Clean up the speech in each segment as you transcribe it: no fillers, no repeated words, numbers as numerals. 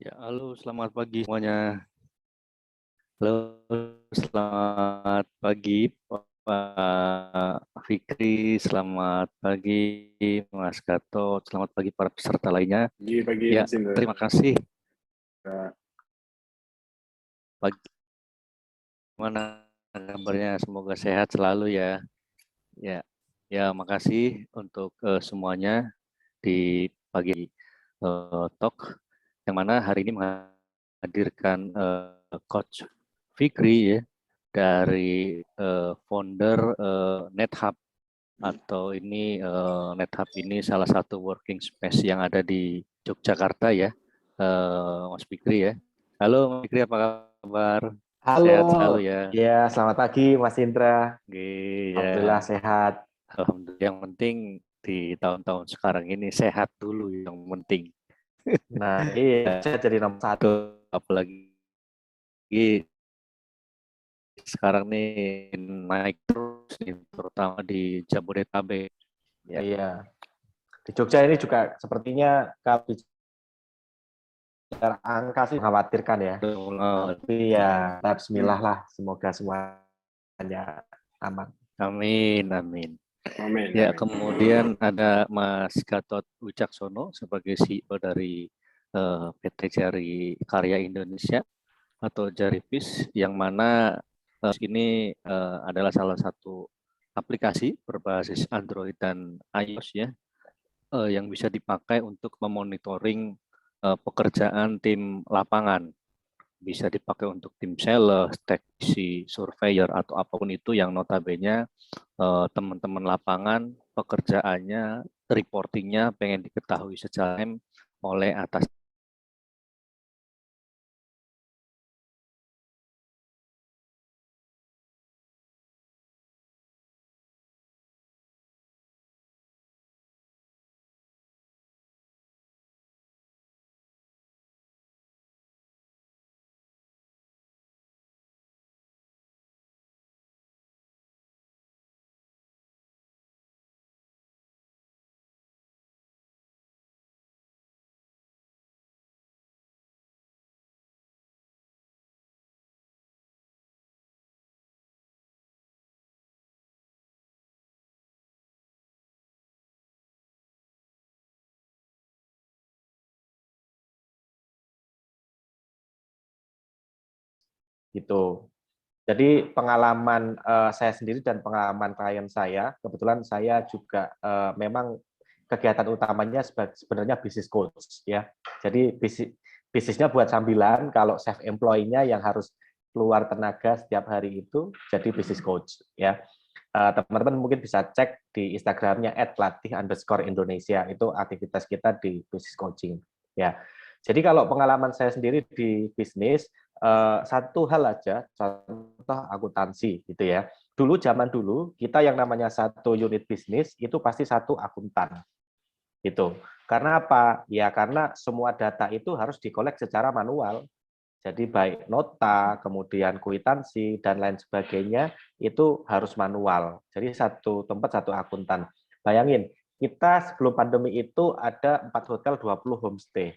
Ya, halo, selamat pagi semuanya. Halo, selamat pagi Pak Fikri, selamat pagi Mas Gatot, selamat pagi para peserta lainnya. Pagi, Ya, Mas Indra. terima kasih. Pagi, mana kabarnya? Semoga sehat selalu ya. Ya, ya, makasih untuk semuanya di pagi talk yang mana hari ini menghadirkan Coach Fikri ya, dari founder NetHub, atau ini NetHub ini salah satu working space yang ada di Yogyakarta ya, Mas Fikri ya. Halo Mas Fikri, apa kabar? Halo, Sehat selalu ya. ya selamat pagi Mas Indra. Oke, Alhamdulillah ya. sehat. Alhamdulillah, yang penting di tahun-tahun sekarang ini sehat dulu yang penting. Nah, iya, saya jadi nomor satu. Apalagi sekarang nih naik terus nih, terutama di Jabodetabek. Ya. Iya. Di Jogja ini juga sepertinya kalau bicara angka sih mengkhawatirkan ya. Tapi ya, bismillah lah, semoga semuanya aman. Amin, amin. Amin. Ya, kemudian ada Mas Gatot Wicaksono sebagai CEO dari PT Jari Karya Indonesia atau Jaripis, yang mana ini adalah salah satu aplikasi berbasis Android dan iOS ya, yang bisa dipakai untuk memonitoring pekerjaan tim lapangan. Bisa dipakai untuk tim sales, teknisi, surveyor, atau apapun itu yang notabene teman-teman lapangan pekerjaannya, reportingnya pengen diketahui secara oleh atas. Gitu. Jadi pengalaman saya sendiri dan pengalaman klien saya, kebetulan saya juga memang kegiatan utamanya sebenarnya bisnis coach ya. Jadi bisnisnya buat sambilan, kalau self employ-nya yang harus keluar tenaga setiap hari itu jadi bisnis coach ya. Teman-teman mungkin bisa cek di Instagramnya @latih_Indonesia, itu aktivitas kita di bisnis coaching ya. Jadi kalau pengalaman saya sendiri di bisnis, satu hal aja, contoh akuntansi gitu ya. Zaman dulu kita yang namanya satu unit bisnis itu pasti satu akuntan gitu. Karena apa? Ya karena semua data itu harus dikolek secara manual. Jadi baik nota, kemudian kwitansi dan lain sebagainya itu harus manual. Jadi satu tempat satu akuntan. Bayangin, kita sebelum pandemi itu ada 4 hotel, 20 homestay.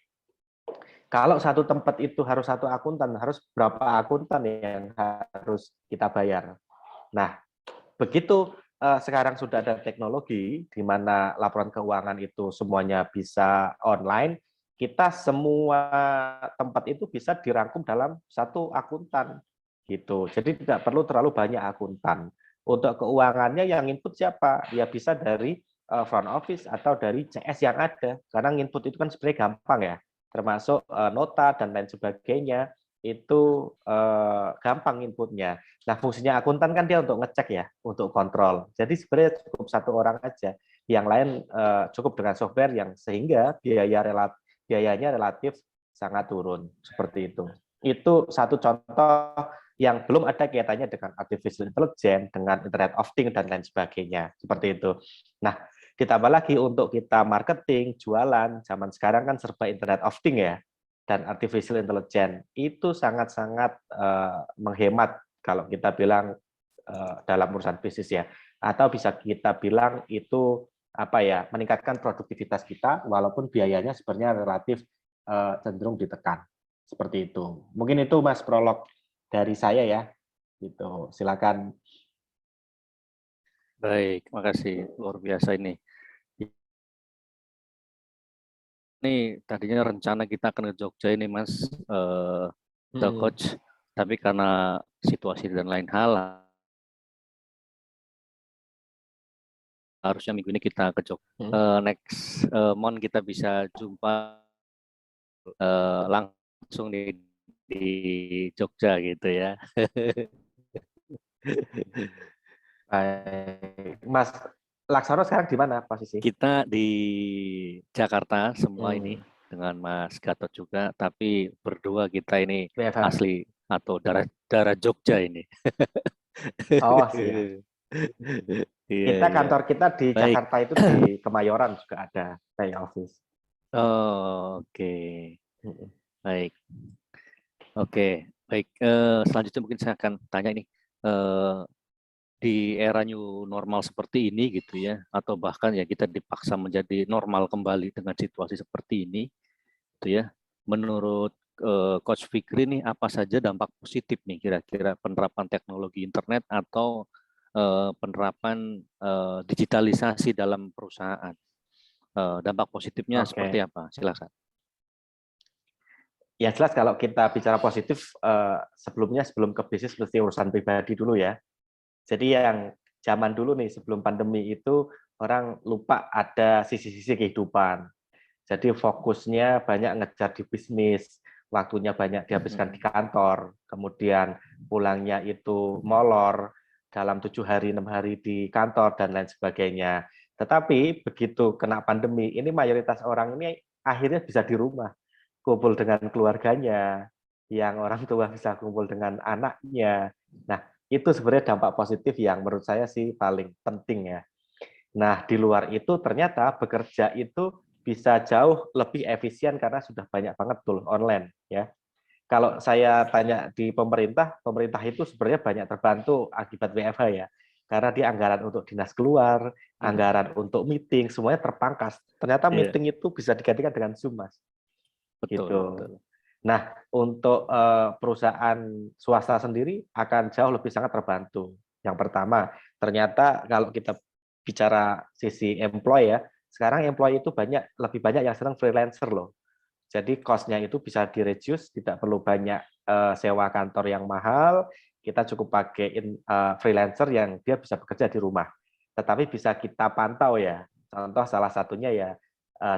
Kalau satu tempat itu harus satu akuntan, harus berapa akuntan yang harus kita bayar? Nah, begitu sekarang sudah ada teknologi di mana laporan keuangan itu semuanya bisa online, kita semua tempat itu bisa dirangkum dalam satu akuntan gitu. Jadi tidak perlu terlalu banyak akuntan. Untuk keuangannya yang input siapa? Ya bisa dari front office atau dari CS yang ada. Karena input itu kan sebenarnya gampang ya, termasuk nota dan lain sebagainya itu gampang inputnya. Nah, fungsinya akuntan kan dia untuk ngecek ya, untuk kontrol. Jadi sebenarnya cukup satu orang aja. Yang lain cukup dengan software yang sehingga biayanya relatif sangat turun seperti itu. Itu satu contoh yang belum ada kaitannya dengan artificial intelligence, dengan Internet of Things dan lain sebagainya. Seperti itu. Nah, ditambah lagi untuk kita marketing, jualan, zaman sekarang kan serba Internet of Things ya, dan artificial intelligence itu sangat-sangat menghemat kalau kita bilang dalam urusan bisnis ya, atau bisa kita bilang itu apa ya, meningkatkan produktivitas kita walaupun biayanya sebenarnya relatif cenderung ditekan Seperti itu. Mungkin itu Mas prolog dari saya ya. Gitu. Silakan. Baik, makasih luar biasa ini. Ini tadinya rencana kita akan ke Jogja ini Mas, The Coach, tapi karena situasi dan lain hal, harusnya minggu ini kita ke Jogja. Next month kita bisa jumpa langsung di Jogja gitu ya. Baik. Mas Laksono sekarang di mana posisi? Kita di Jakarta semua ini dengan Mas Gatot juga, tapi berdua kita ini WFH. asli atau darah Jogja ini. Oh, siap. Iya, Kita iya. kantor kita di Baik. Jakarta itu di Kemayoran juga ada Bay Office. Oh, oke. Baik. Oke, baik. Selanjutnya mungkin saya akan tanya ini. Di era new normal seperti ini gitu ya, atau bahkan ya kita dipaksa menjadi normal kembali dengan situasi seperti ini, gitu ya. Menurut Coach Fikri nih, apa saja dampak positif nih kira-kira penerapan teknologi internet atau penerapan digitalisasi dalam perusahaan? Dampak positifnya seperti apa? Silakan. Ya jelas kalau kita bicara positif, sebelum ke bisnis mesti urusan pribadi dulu ya. Jadi yang zaman dulu nih sebelum pandemi itu orang lupa ada sisi-sisi kehidupan. Jadi fokusnya banyak ngejar di bisnis, waktunya banyak dihabiskan di kantor, kemudian pulangnya itu molor dalam 7 hari 6 hari di kantor dan lain sebagainya. Tetapi begitu kena pandemi, ini mayoritas orang ini akhirnya bisa di rumah, kumpul dengan keluarganya, yang orang tua bisa kumpul dengan anaknya. Nah, itu sebenarnya dampak positif yang menurut saya sih paling penting ya. Nah, di luar itu ternyata bekerja itu bisa jauh lebih efisien karena sudah banyak banget tool online ya. Kalau saya tanya di pemerintah, pemerintah itu sebenarnya banyak terbantu akibat WFH ya. Karena di anggaran untuk dinas keluar, anggaran untuk meeting, semuanya terpangkas. Ternyata meeting itu bisa digantikan dengan Zoom, Mas. Betul, Gitu. betul. Nah, untuk perusahaan swasta sendiri akan jauh lebih sangat terbantu. Yang pertama, ternyata kalau kita bicara sisi employee ya, sekarang employee itu lebih banyak yang sedang freelancer loh. Jadi cost-nya itu bisa di-reduce, tidak perlu banyak sewa kantor yang mahal, kita cukup pakai freelancer yang dia bisa bekerja di rumah. Tetapi bisa kita pantau ya. Contoh salah satunya ya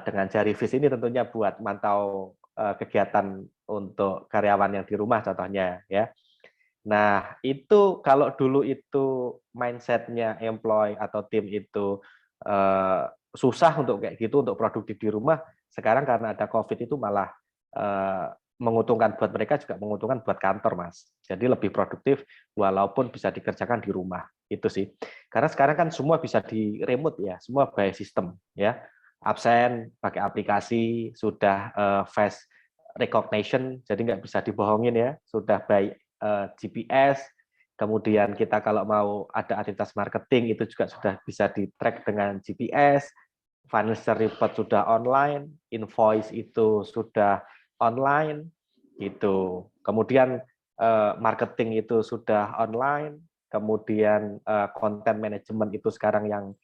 dengan jari vis ini tentunya buat mantau kegiatan untuk karyawan yang di rumah contohnya ya. Nah, itu kalau dulu itu mindsetnya employee atau tim itu susah untuk kayak gitu, untuk produktif di rumah, sekarang karena ada COVID itu malah menguntungkan buat mereka, juga menguntungkan buat kantor, Mas. Jadi lebih produktif walaupun bisa dikerjakan di rumah. Itu sih. Karena sekarang kan semua bisa di remote ya, semua by system ya. Absen pakai aplikasi, sudah face recognition, jadi nggak bisa dibohongin ya, sudah by GPS, kemudian kita kalau mau ada aktivitas marketing itu juga sudah bisa di-track dengan GPS, financial report sudah online, invoice itu sudah online, gitu. Kemudian marketing itu sudah online, kemudian content management itu sekarang yang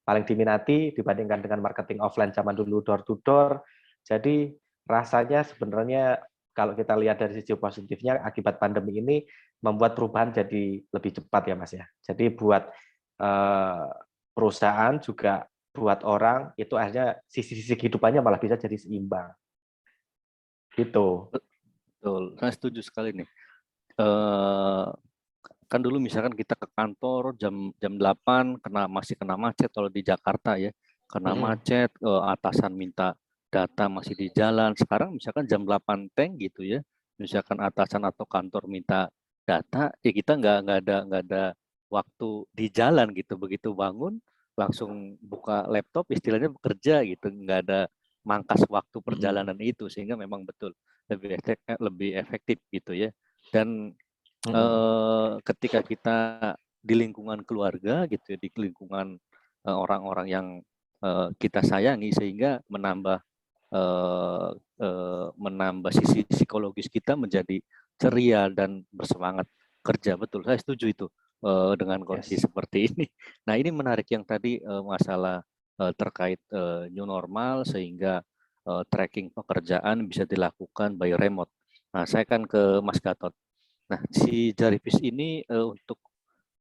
paling diminati dibandingkan dengan marketing offline zaman dulu door to door. Jadi rasanya sebenarnya kalau kita lihat dari sisi positifnya akibat pandemi ini membuat perubahan jadi lebih cepat ya Mas ya. Jadi buat perusahaan juga buat orang itu akhirnya sisi-sisi kehidupannya malah bisa jadi seimbang. Gitu. Betul, saya setuju sekali nih. Kan dulu misalkan kita ke kantor jam 8 masih kena macet kalau di Jakarta ya. Kena macet, atasan minta data masih di jalan. Sekarang misalkan jam 8 teng gitu ya. Misalkan atasan atau kantor minta data, ya kita nggak ada waktu di jalan gitu. Begitu bangun langsung buka laptop istilahnya bekerja gitu. Nggak ada mangkas waktu perjalanan itu, sehingga memang betul lebih efektif gitu ya. Dan ketika kita di lingkungan keluarga gitu ya, di lingkungan orang-orang yang kita sayangi, sehingga menambah menambah sisi psikologis kita menjadi ceria dan bersemangat kerja. Betul, saya setuju itu dengan kondisi seperti ini. Nah, ini menarik yang tadi masalah terkait new normal sehingga tracking pekerjaan bisa dilakukan by remote. Nah, saya kan ke Mas Gatot. Nah, si Jarvis ini untuk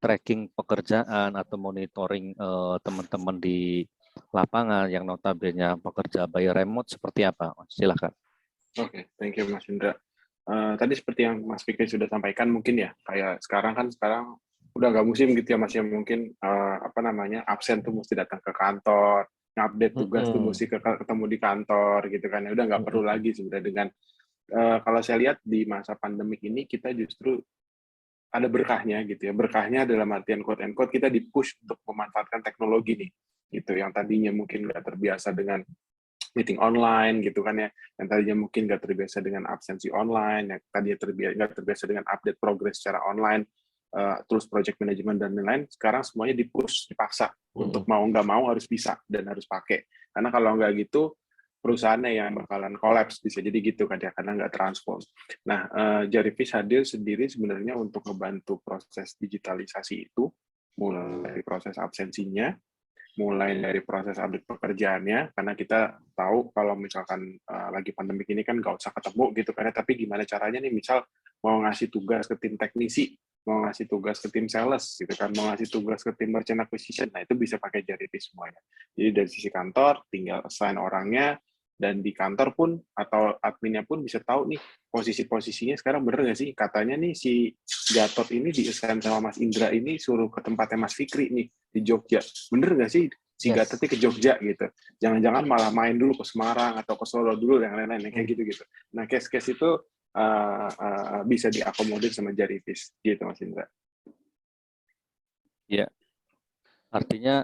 tracking pekerjaan atau monitoring teman-teman di lapangan yang notabene pekerja by remote seperti apa? Silakan. Oke, thank you Mas Indra. Tadi seperti yang Mas Fikri sudah sampaikan mungkin ya, kayak sekarang udah nggak musim gitu ya Mas, yang mungkin absen tuh mesti datang ke kantor, ngupdate tugas tuh mesti ketemu di kantor gitu kan, ya udah nggak perlu lagi sebenarnya dengan kalau saya lihat di masa pandemik ini kita justru ada berkahnya gitu ya, berkahnya dalam artian quote and quote kita di-push untuk memanfaatkan teknologi nih, gitu yang tadinya mungkin nggak terbiasa dengan meeting online gitu kan ya, yang tadinya mungkin nggak terbiasa dengan absensi online, yang tadinya nggak terbiasa dengan update progress secara online, terus project management dan lain-lain, sekarang semuanya di-push, dipaksa untuk mau nggak mau harus bisa dan harus pakai. Karena kalau nggak gitu, perusahaannya yang bakalan collapse, bisa jadi gitu kan ya, karena nggak transform. Nah, Jarvis hadir sendiri sebenarnya untuk membantu proses digitalisasi itu, mulai dari proses absensinya, mulai dari proses update pekerjaannya, karena kita tahu kalau misalkan lagi pandemik ini kan nggak usah ketemu gitu kan, tapi gimana caranya nih, misal mau ngasih tugas ke tim teknisi, mau ngasih tugas ke tim sales gitu kan, mau ngasih tugas ke tim merchant acquisition, nah itu bisa pakai Jarvis semuanya. Jadi dari sisi kantor tinggal assign orangnya, dan di kantor pun atau adminnya pun bisa tahu nih posisi-posisinya sekarang bener nggak sih, katanya nih si Gatot ini di-assign sama Mas Indra ini suruh ke tempatnya Mas Fikri nih di Jogja, bener nggak sih si Gatotnya ke Jogja gitu, jangan-jangan malah main dulu ke Semarang atau ke Solo dulu, yang lain-lain kayak gitu-gitu. Nah, case-case itu bisa diakomodir sama Jarvis gitu Mas Indra. Ya, artinya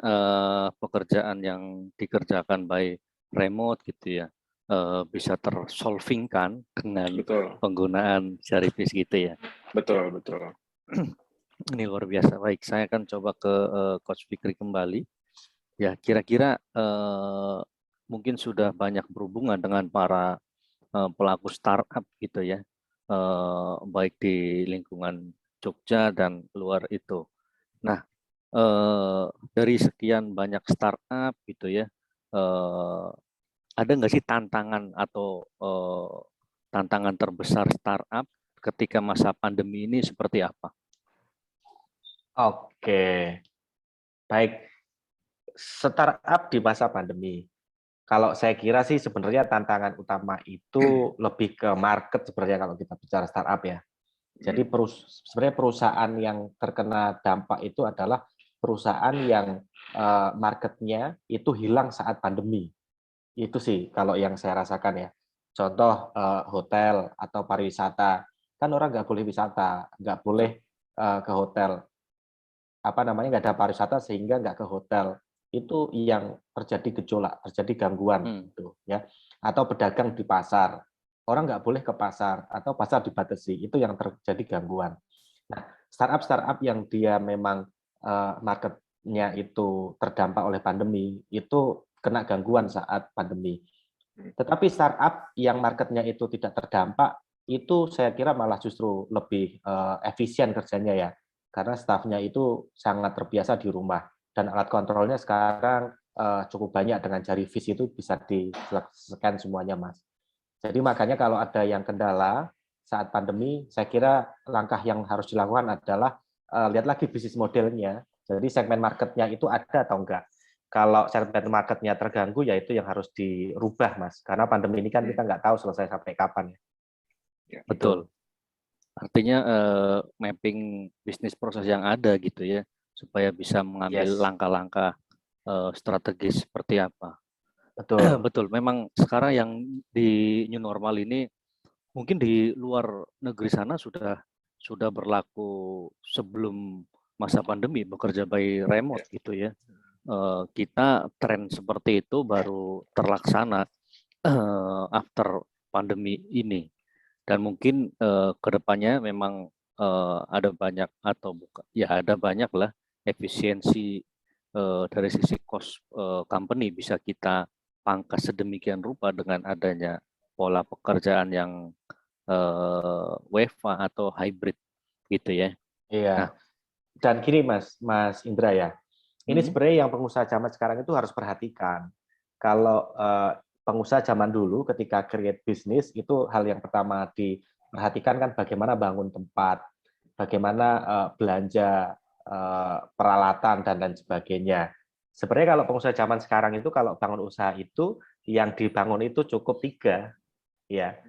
pekerjaan yang dikerjakan by remote gitu ya bisa tersolvingkan dengan penggunaan Jarvis gitu ya. Betul. Ini luar biasa. Baik, saya akan coba ke Coach Fikri kembali. Ya, kira-kira mungkin sudah banyak berhubungan dengan para pelaku startup gitu ya, baik di lingkungan Jogja dan luar itu. Nah, dari sekian banyak startup gitu ya, ada nggak sih tantangan atau tantangan terbesar startup ketika masa pandemi ini seperti apa? Oke, baik. Startup di masa pandemi. Kalau saya kira sih sebenarnya tantangan utama itu lebih ke market sebenarnya kalau kita bicara startup ya. Jadi sebenarnya perusahaan yang terkena dampak itu adalah perusahaan yang marketnya itu hilang saat pandemi. Itu sih kalau yang saya rasakan ya. Contoh hotel atau pariwisata, kan orang nggak boleh wisata, nggak boleh ke hotel, nggak ada pariwisata sehingga nggak ke hotel. Itu yang terjadi gejolak, terjadi gangguan gitu ya. Atau pedagang di pasar, orang nggak boleh ke pasar atau pasar dibatasi, itu yang terjadi gangguan. Nah, startup yang dia memang marketnya itu terdampak oleh pandemi, itu kena gangguan saat pandemi. Tetapi startup yang marketnya itu tidak terdampak, itu saya kira malah justru lebih efisien kerjanya ya, karena stafnya itu sangat terbiasa di rumah, dan alat kontrolnya sekarang cukup banyak, dengan jari vis itu bisa di-scan semuanya, Mas. Jadi makanya kalau ada yang kendala saat pandemi, saya kira langkah yang harus dilakukan adalah lihat lagi bisnis modelnya. Jadi segmen marketnya itu ada atau enggak. Kalau segmen marketnya terganggu, ya itu yang harus dirubah, Mas. Karena pandemi ini kan kita nggak tahu selesai sampai kapan. Ya, betul. Artinya mapping bisnis proses yang ada gitu ya, supaya bisa mengambil langkah-langkah strategis seperti apa. Betul. Betul. Memang sekarang yang di new normal ini mungkin di luar negeri sana sudah berlaku sebelum masa pandemi, bekerja by remote gitu ya. Kita tren seperti itu baru terlaksana after pandemi ini, dan mungkin kedepannya memang ada banyak atau bukan ya, ada banyak lah efisiensi dari sisi cost company bisa kita dipangkas sedemikian rupa dengan adanya pola pekerjaan yang WFA atau hybrid gitu ya. Iya. Nah, Dan gini Mas Indra ya, ini sebenarnya yang pengusaha zaman sekarang itu harus perhatikan. Kalau pengusaha zaman dulu ketika create bisnis itu hal yang pertama diperhatikan kan bagaimana bangun tempat, bagaimana belanja peralatan dan lain sebagainya. Sebenarnya kalau pengusaha zaman sekarang itu kalau bangun usaha itu yang dibangun itu cukup 3 ya.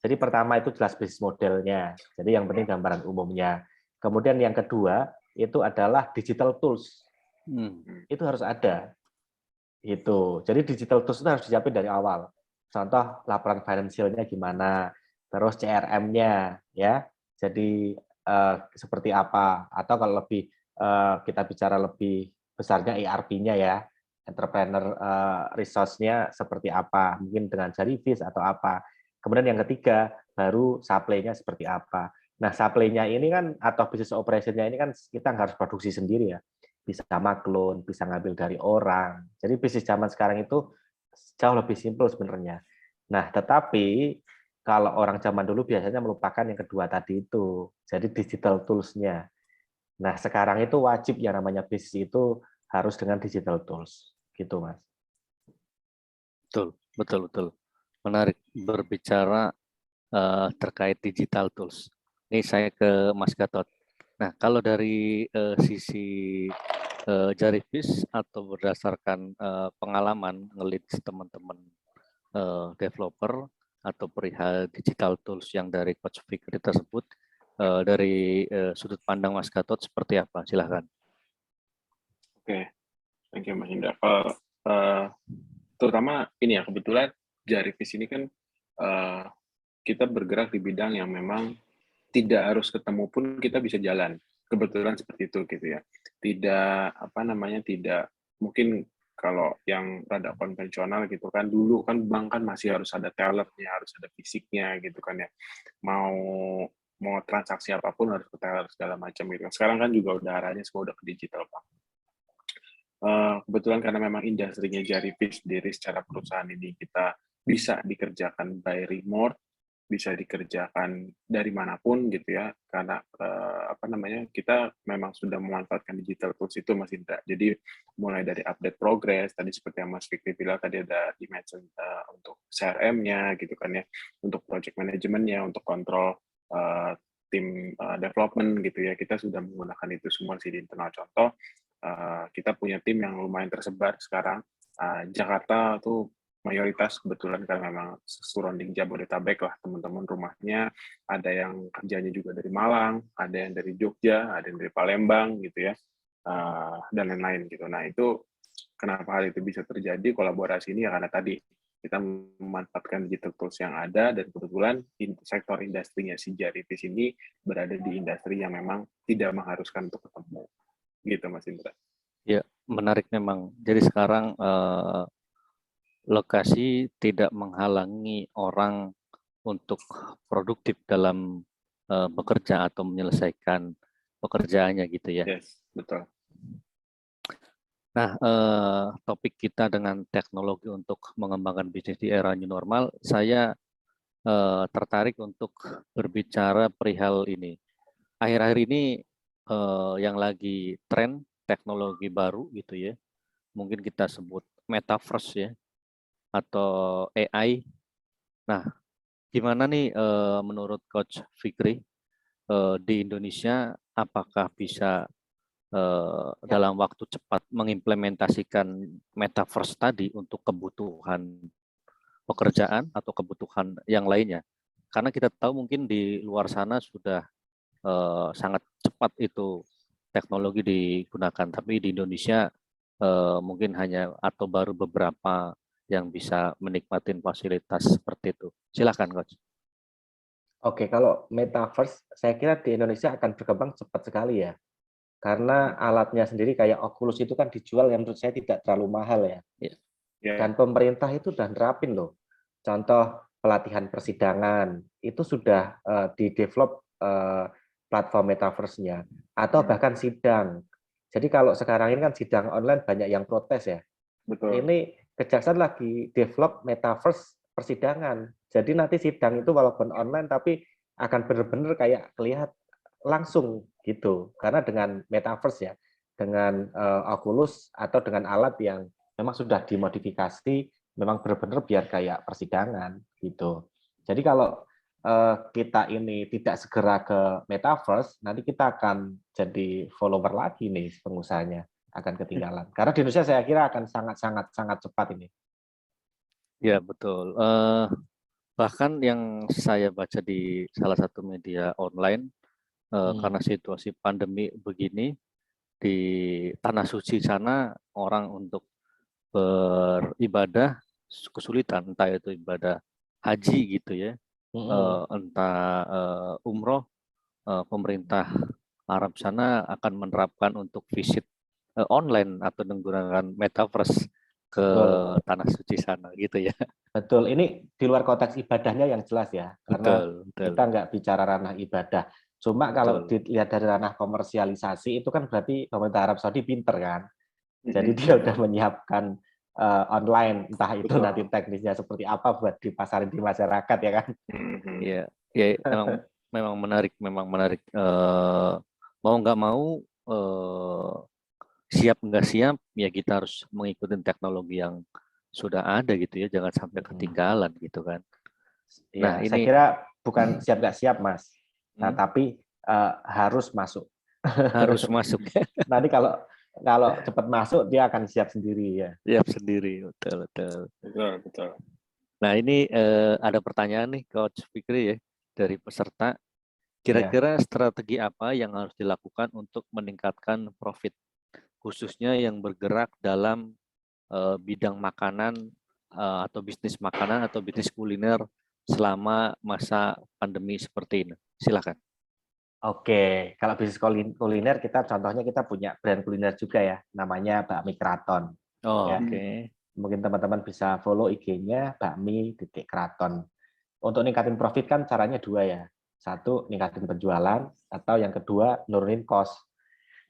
Jadi pertama itu jelas bisnis modelnya. Jadi yang penting gambaran umumnya. Kemudian yang kedua itu adalah digital tools. Itu harus ada. Itu. Jadi digital tools itu harus disiapin dari awal. Contoh laporan finansialnya gimana, terus CRM-nya ya. Jadi seperti apa? Atau kalau lebih kita bicara lebih besarnya ERP-nya ya, entrepreneur resource-nya seperti apa? Mungkin dengan Jarivis atau apa. Kemudian yang ketiga baru supply-nya seperti apa. Nah, supply-nya ini kan atau business operation-nya ini kan kita nggak harus produksi sendiri ya. Bisa maklun, bisa ngambil dari orang. Jadi bisnis zaman sekarang itu jauh lebih simpel sebenarnya. Nah, tetapi kalau orang zaman dulu biasanya melupakan yang kedua tadi itu. Jadi digital tools-nya. Nah, sekarang itu wajib yang namanya bisnis itu harus dengan digital tools. Gitu, Mas. betul. Menarik berbicara terkait digital tools. Ini saya ke Mas Gatot. Nah, kalau dari sisi Jarivis atau berdasarkan pengalaman ngelit teman-teman developer atau perihal digital tools yang dari Coach Fikri tersebut, dari sudut pandang Mas Gatot seperti apa? Silahkan. Oke, thank you Mas Indra. Terutama ini ya, kebetulan Jarivis ini kan kita bergerak di bidang yang memang tidak harus ketemu pun kita bisa jalan. Kebetulan seperti itu gitu ya. Tidak mungkin kalau yang rada konvensional gitu kan, dulu kan bank kan masih harus ada tellernya, harus ada fisiknya gitu kan ya. Mau transaksi apapun harus ke teller segala macam gitu. Sekarang kan juga udah arahnya semua udah ke digital Pak. Kebetulan karena memang industrinya Jarivis sendiri secara perusahaan ini kita bisa dikerjakan by remote, bisa dikerjakan dari manapun gitu ya, karena kita memang sudah memanfaatkan digital tools itu Mas Indra. Jadi mulai dari update progress tadi seperti yang Mas Fikri bilang tadi ada dimension untuk CRM-nya gitu kan ya, untuk project management-nya, untuk kontrol tim development gitu ya, kita sudah menggunakan itu semua sih di internal. Contoh kita punya tim yang lumayan tersebar sekarang. Jakarta tuh mayoritas kebetulan karena memang surrounding Jabodetabek lah teman-teman rumahnya, ada yang kerjanya juga dari Malang, ada yang dari Jogja, ada yang dari Palembang gitu ya, dan lain-lain gitu. Nah itu kenapa hal itu bisa terjadi kolaborasi ini ya karena tadi kita memanfaatkan digital tools yang ada dan kebetulan sektor industrinya si Jarivis ini berada di industri yang memang tidak mengharuskan untuk ketemu. Gitu Mas Indra. Ya, menarik memang. Jadi sekarang lokasi tidak menghalangi orang untuk produktif dalam bekerja atau menyelesaikan pekerjaannya gitu ya. Yes, betul. Nah, topik kita dengan teknologi untuk mengembangkan bisnis di era new normal, saya tertarik untuk berbicara perihal ini. Akhir-akhir ini yang lagi tren teknologi baru gitu ya, mungkin kita sebut metaverse ya, atau AI. Nah, gimana nih menurut Coach Fikri di Indonesia, apakah bisa dalam waktu cepat mengimplementasikan metaverse tadi untuk kebutuhan pekerjaan atau kebutuhan yang lainnya? Karena kita tahu mungkin di luar sana sudah sangat cepat itu teknologi digunakan, tapi di Indonesia mungkin hanya atau baru beberapa yang bisa menikmati fasilitas seperti itu. Silakan, Coach. Oke, kalau metaverse, saya kira di Indonesia akan berkembang cepat sekali ya. Karena alatnya sendiri kayak Oculus itu kan dijual yang menurut saya tidak terlalu mahal ya. Dan pemerintah itu sudah nerapin loh. Contoh pelatihan persidangan, itu sudah di-develop platform metaverse-nya. Atau bahkan sidang. Jadi kalau sekarang ini kan sidang online banyak yang protes ya. Betul. Ini Kejaksaan lagi develop metaverse persidangan. Jadi nanti sidang itu walaupun online tapi akan benar-benar kayak kelihatan langsung gitu. Karena dengan metaverse ya, dengan Oculus atau dengan alat yang memang sudah dimodifikasi, memang benar-benar biar kayak persidangan gitu. Jadi kalau kita ini tidak segera ke metaverse, nanti kita akan jadi follower lagi nih pengusahanya akan ketinggalan. Karena di Indonesia saya kira akan sangat cepat ini. Ya, betul. Bahkan yang saya baca di salah satu media online, karena situasi pandemi begini, di Tanah Suci sana orang untuk beribadah kesulitan, entah itu ibadah haji gitu ya, entah umroh, pemerintah Arab sana akan menerapkan untuk visit online atau menggunakan metaverse ke Betul. Tanah Suci sana gitu ya. Betul, ini di luar konteks ibadahnya yang jelas ya, karena Betul, kita betul, nggak bicara ranah ibadah. Cuma kalau betul. dilihat dari ranah komersialisasi, itu kan berarti pemerintah Arab Saudi pinter kan. Jadi Mm-mm. dia udah menyiapkan online, entah itu Betul. nanti teknisnya seperti apa buat dipasarin di masyarakat ya kan. Mhm. Ya, ya memang menarik, memang menarik. Mau nggak mau, siap nggak siap, ya kita harus mengikuti teknologi yang sudah ada gitu ya, jangan sampai ketinggalan gitu kan. Nah Ya, saya ini kira bukan siap nggak siap, Mas. Nah, hmm, tapi harus masuk. harus masuk. Nanti kalau kalau cepat masuk, dia akan siap sendiri ya. Siap sendiri, betul, betul. Betul, betul. Nah ini ada pertanyaan nih Coach Fikri ya dari peserta. Ya. Kira-kira strategi apa yang harus dilakukan untuk meningkatkan profit, khususnya yang bergerak dalam bidang makanan atau bisnis makanan atau bisnis kuliner selama masa pandemi seperti ini? Silakan. Oke, kalau bisnis kuliner kita contohnya kita punya brand kuliner juga ya, namanya Bakmi Keraton. Oh, Ya, oke. mungkin teman-teman bisa follow IG-nya bakmi.keraton. Untuk ningkatin profit kan caranya dua ya. Satu, ningkatin penjualan, atau yang kedua, nurunin cost.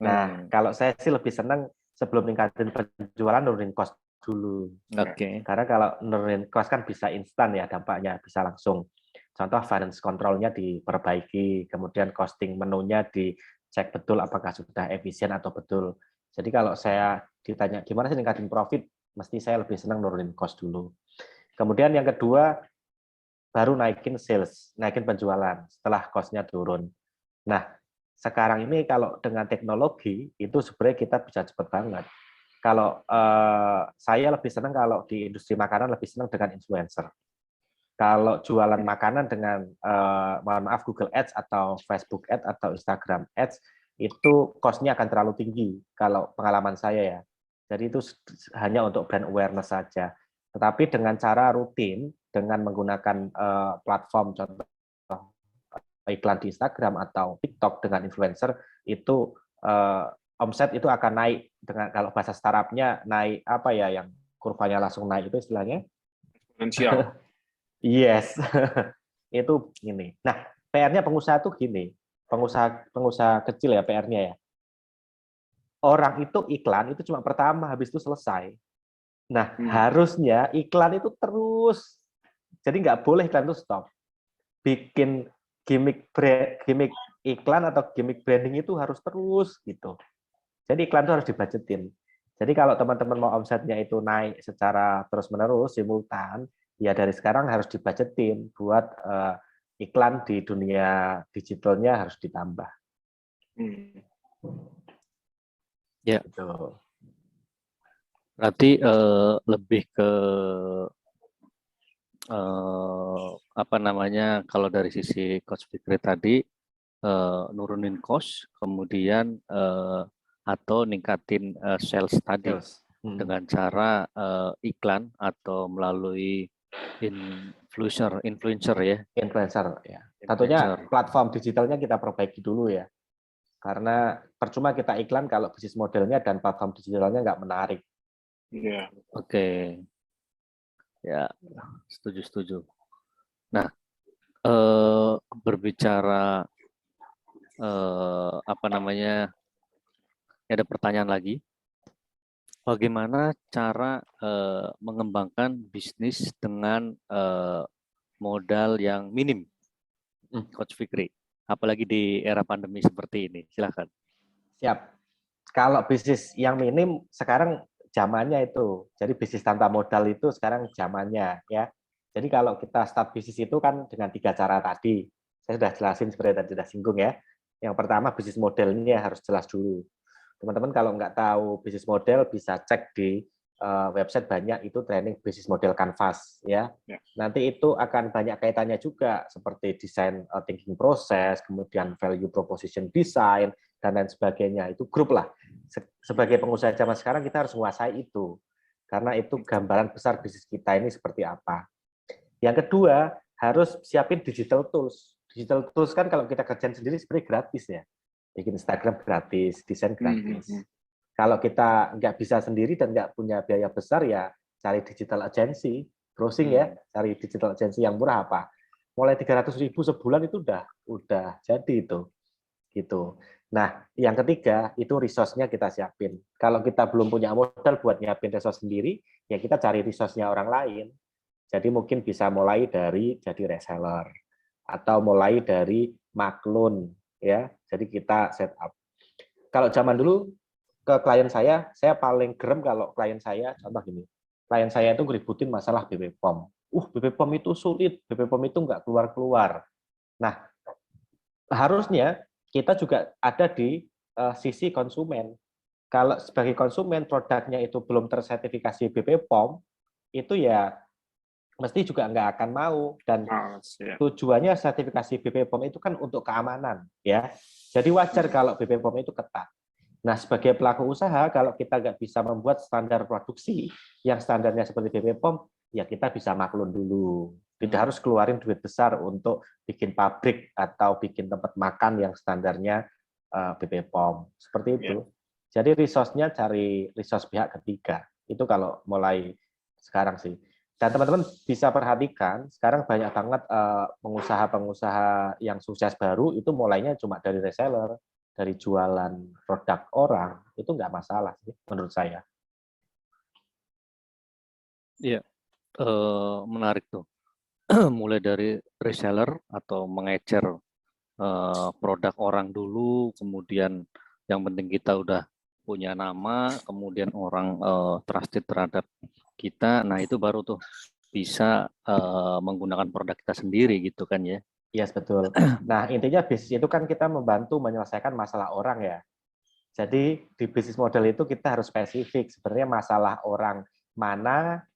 Nah, kalau saya sih lebih senang sebelum ningkatin penjualan, nurunin cost dulu. Oke. Karena kalau nurunin cost kan bisa instan ya dampaknya, bisa langsung. Contoh finance control-nya diperbaiki, kemudian costing menunya dicek betul apakah sudah efisien atau betul. Jadi kalau saya ditanya gimana sih ningkatin profit, mesti saya lebih senang nurunin cost dulu. Kemudian yang kedua, baru naikin sales, naikin penjualan setelah cost-nya turun. Nah, sekarang ini kalau dengan teknologi, itu sebenarnya kita bisa cepat banget. Kalau saya lebih senang kalau di industri makanan lebih senang dengan influencer. Kalau jualan makanan dengan mohon maaf Google Ads atau Facebook Ads atau Instagram Ads itu cost-nya akan terlalu tinggi kalau pengalaman saya ya. Jadi itu hanya untuk brand awareness saja. Tetapi dengan cara rutin dengan menggunakan platform contoh iklan di Instagram atau TikTok dengan influencer itu omset itu akan naik dengan kalau bahasa startupnya naik apa ya yang kurvanya langsung naik itu istilahnya. Potensial. Yes, itu gini. Nah, PR-nya pengusaha tuh gini, pengusaha kecil ya PR-nya ya. Orang itu iklan itu cuma pertama, habis itu selesai. Nah, harusnya iklan itu terus. Jadi nggak boleh iklan itu stop. Bikin gimmick iklan atau gimmick branding itu harus terus gitu. Jadi iklan itu harus dibudgetin. Jadi kalau teman-teman mau omsetnya itu naik secara terus-menerus, simultan, ya dari sekarang harus dibudgetin buat iklan di dunia digitalnya harus ditambah. Ya. Gitu. Berarti lebih ke apa namanya, kalau dari sisi Coach Fikri tadi, nurunin cost, kemudian atau ningkatin sales tadi dengan cara iklan atau melalui influencer ya. Influencer ya. Tentunya platform digitalnya kita perbaiki dulu ya. Karena percuma kita iklan kalau bisnis modelnya dan platform digitalnya nggak menarik. Iya. Oke. Ya, setuju. Nah, berbicara apa namanya, ada pertanyaan lagi. bagaimana cara mengembangkan bisnis dengan modal yang minim, Coach Fikri, apalagi di era pandemi seperti ini. Silakan. Siap. Kalau bisnis yang minim sekarang zamannya itu. Jadi bisnis tanpa modal itu sekarang zamannya ya. Jadi kalau kita start bisnis itu kan dengan 3 cara tadi. Saya sudah jelasin seperti tadi sudah singgung ya. Yang pertama bisnis modelnya harus jelas dulu. Teman-teman kalau nggak tahu bisnis model bisa cek di website banyak itu training bisnis model Canvas ya. Nanti itu akan banyak kaitannya juga seperti desain thinking process, kemudian value proposition design dan lain sebagainya. Itu grup lah. Sebagai pengusaha zaman sekarang kita harus menguasai itu. Karena itu gambaran besar bisnis kita ini seperti apa. Yang kedua, harus siapin digital tools. Digital tools kan kalau kita kerjain sendiri sebenarnya gratis ya. Bikin Instagram gratis, desain gratis. Kalau kita nggak bisa sendiri dan nggak punya biaya besar ya cari digital agency, browsing ya, cari digital agency yang murah apa. Mulai 300.000 sebulan itu udah jadi itu. Gitu. Nah, yang ketiga itu resource-nya kita siapin. Kalau kita belum punya modal buat nyiapin resource sendiri, ya kita cari resource-nya orang lain. Jadi mungkin bisa mulai dari jadi reseller atau mulai dari maklun ya. Jadi kita set up. Kalau zaman dulu ke klien saya paling gerem kalau klien saya contoh gini. Klien saya itu ngeributin masalah BP POM. BP POM itu sulit, BP POM itu nggak keluar-keluar. Nah, harusnya kita juga ada di sisi konsumen. Kalau sebagai konsumen produknya itu belum tersertifikasi BP POM, itu ya mesti juga nggak akan mau. Dan tujuannya sertifikasi BP POM itu kan untuk keamanan, ya. Jadi wajar kalau BP POM itu ketat. Nah, sebagai pelaku usaha, kalau kita nggak bisa membuat standar produksi yang standarnya seperti BP POM, ya kita bisa maklun dulu. Tidak harus keluarin duit besar untuk bikin pabrik atau bikin tempat makan yang standarnya BP POM. Seperti itu. Jadi resource-nya cari resource pihak ketiga. Itu kalau mulai sekarang sih. Dan teman-teman bisa perhatikan, sekarang banyak banget pengusaha-pengusaha yang sukses baru itu mulainya cuma dari reseller, dari jualan produk orang, itu nggak masalah sih menurut saya. Iya, menarik tuh. Mulai dari reseller atau mengecer produk orang dulu, kemudian yang penting kita udah punya nama, kemudian orang trusted terhadap kita, nah itu baru tuh bisa menggunakan produk kita sendiri gitu kan ya. Yes, betul. Nah, intinya bisnis itu kan kita membantu menyelesaikan masalah orang ya. Jadi di bisnis model itu kita harus spesifik. Sebenarnya masalah orang mana,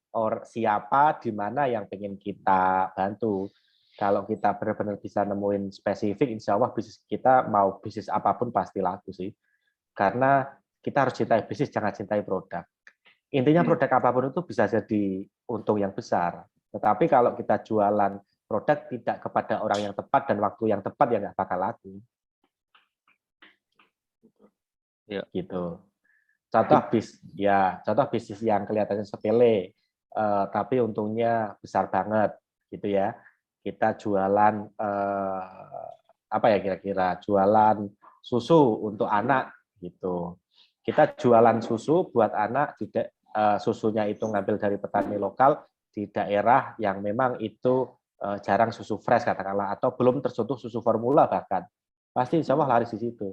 siapa, di mana yang pengen kita bantu. Kalau kita benar-benar bisa nemuin spesifik, insya Allah bisnis kita mau bisnis apapun pasti laku sih. Karena kita harus cintai bisnis, jangan cintai produk. Intinya produk apapun itu bisa jadi untung yang besar. Tetapi kalau kita jualan produk tidak kepada orang yang tepat dan waktu yang tepat, ya nggak bakal laku. Ya. Gitu. Contoh bisnis yang kelihatannya sepele, tapi untungnya besar banget, gitu ya. Kita jualan apa ya kira-kira? Jualan susu untuk anak, gitu. Kita jualan susu buat anak, susunya itu ngambil dari petani lokal di daerah yang memang itu jarang susu fresh katakanlah, atau belum tersentuh susu formula bahkan, pasti insya Allah laris di situ.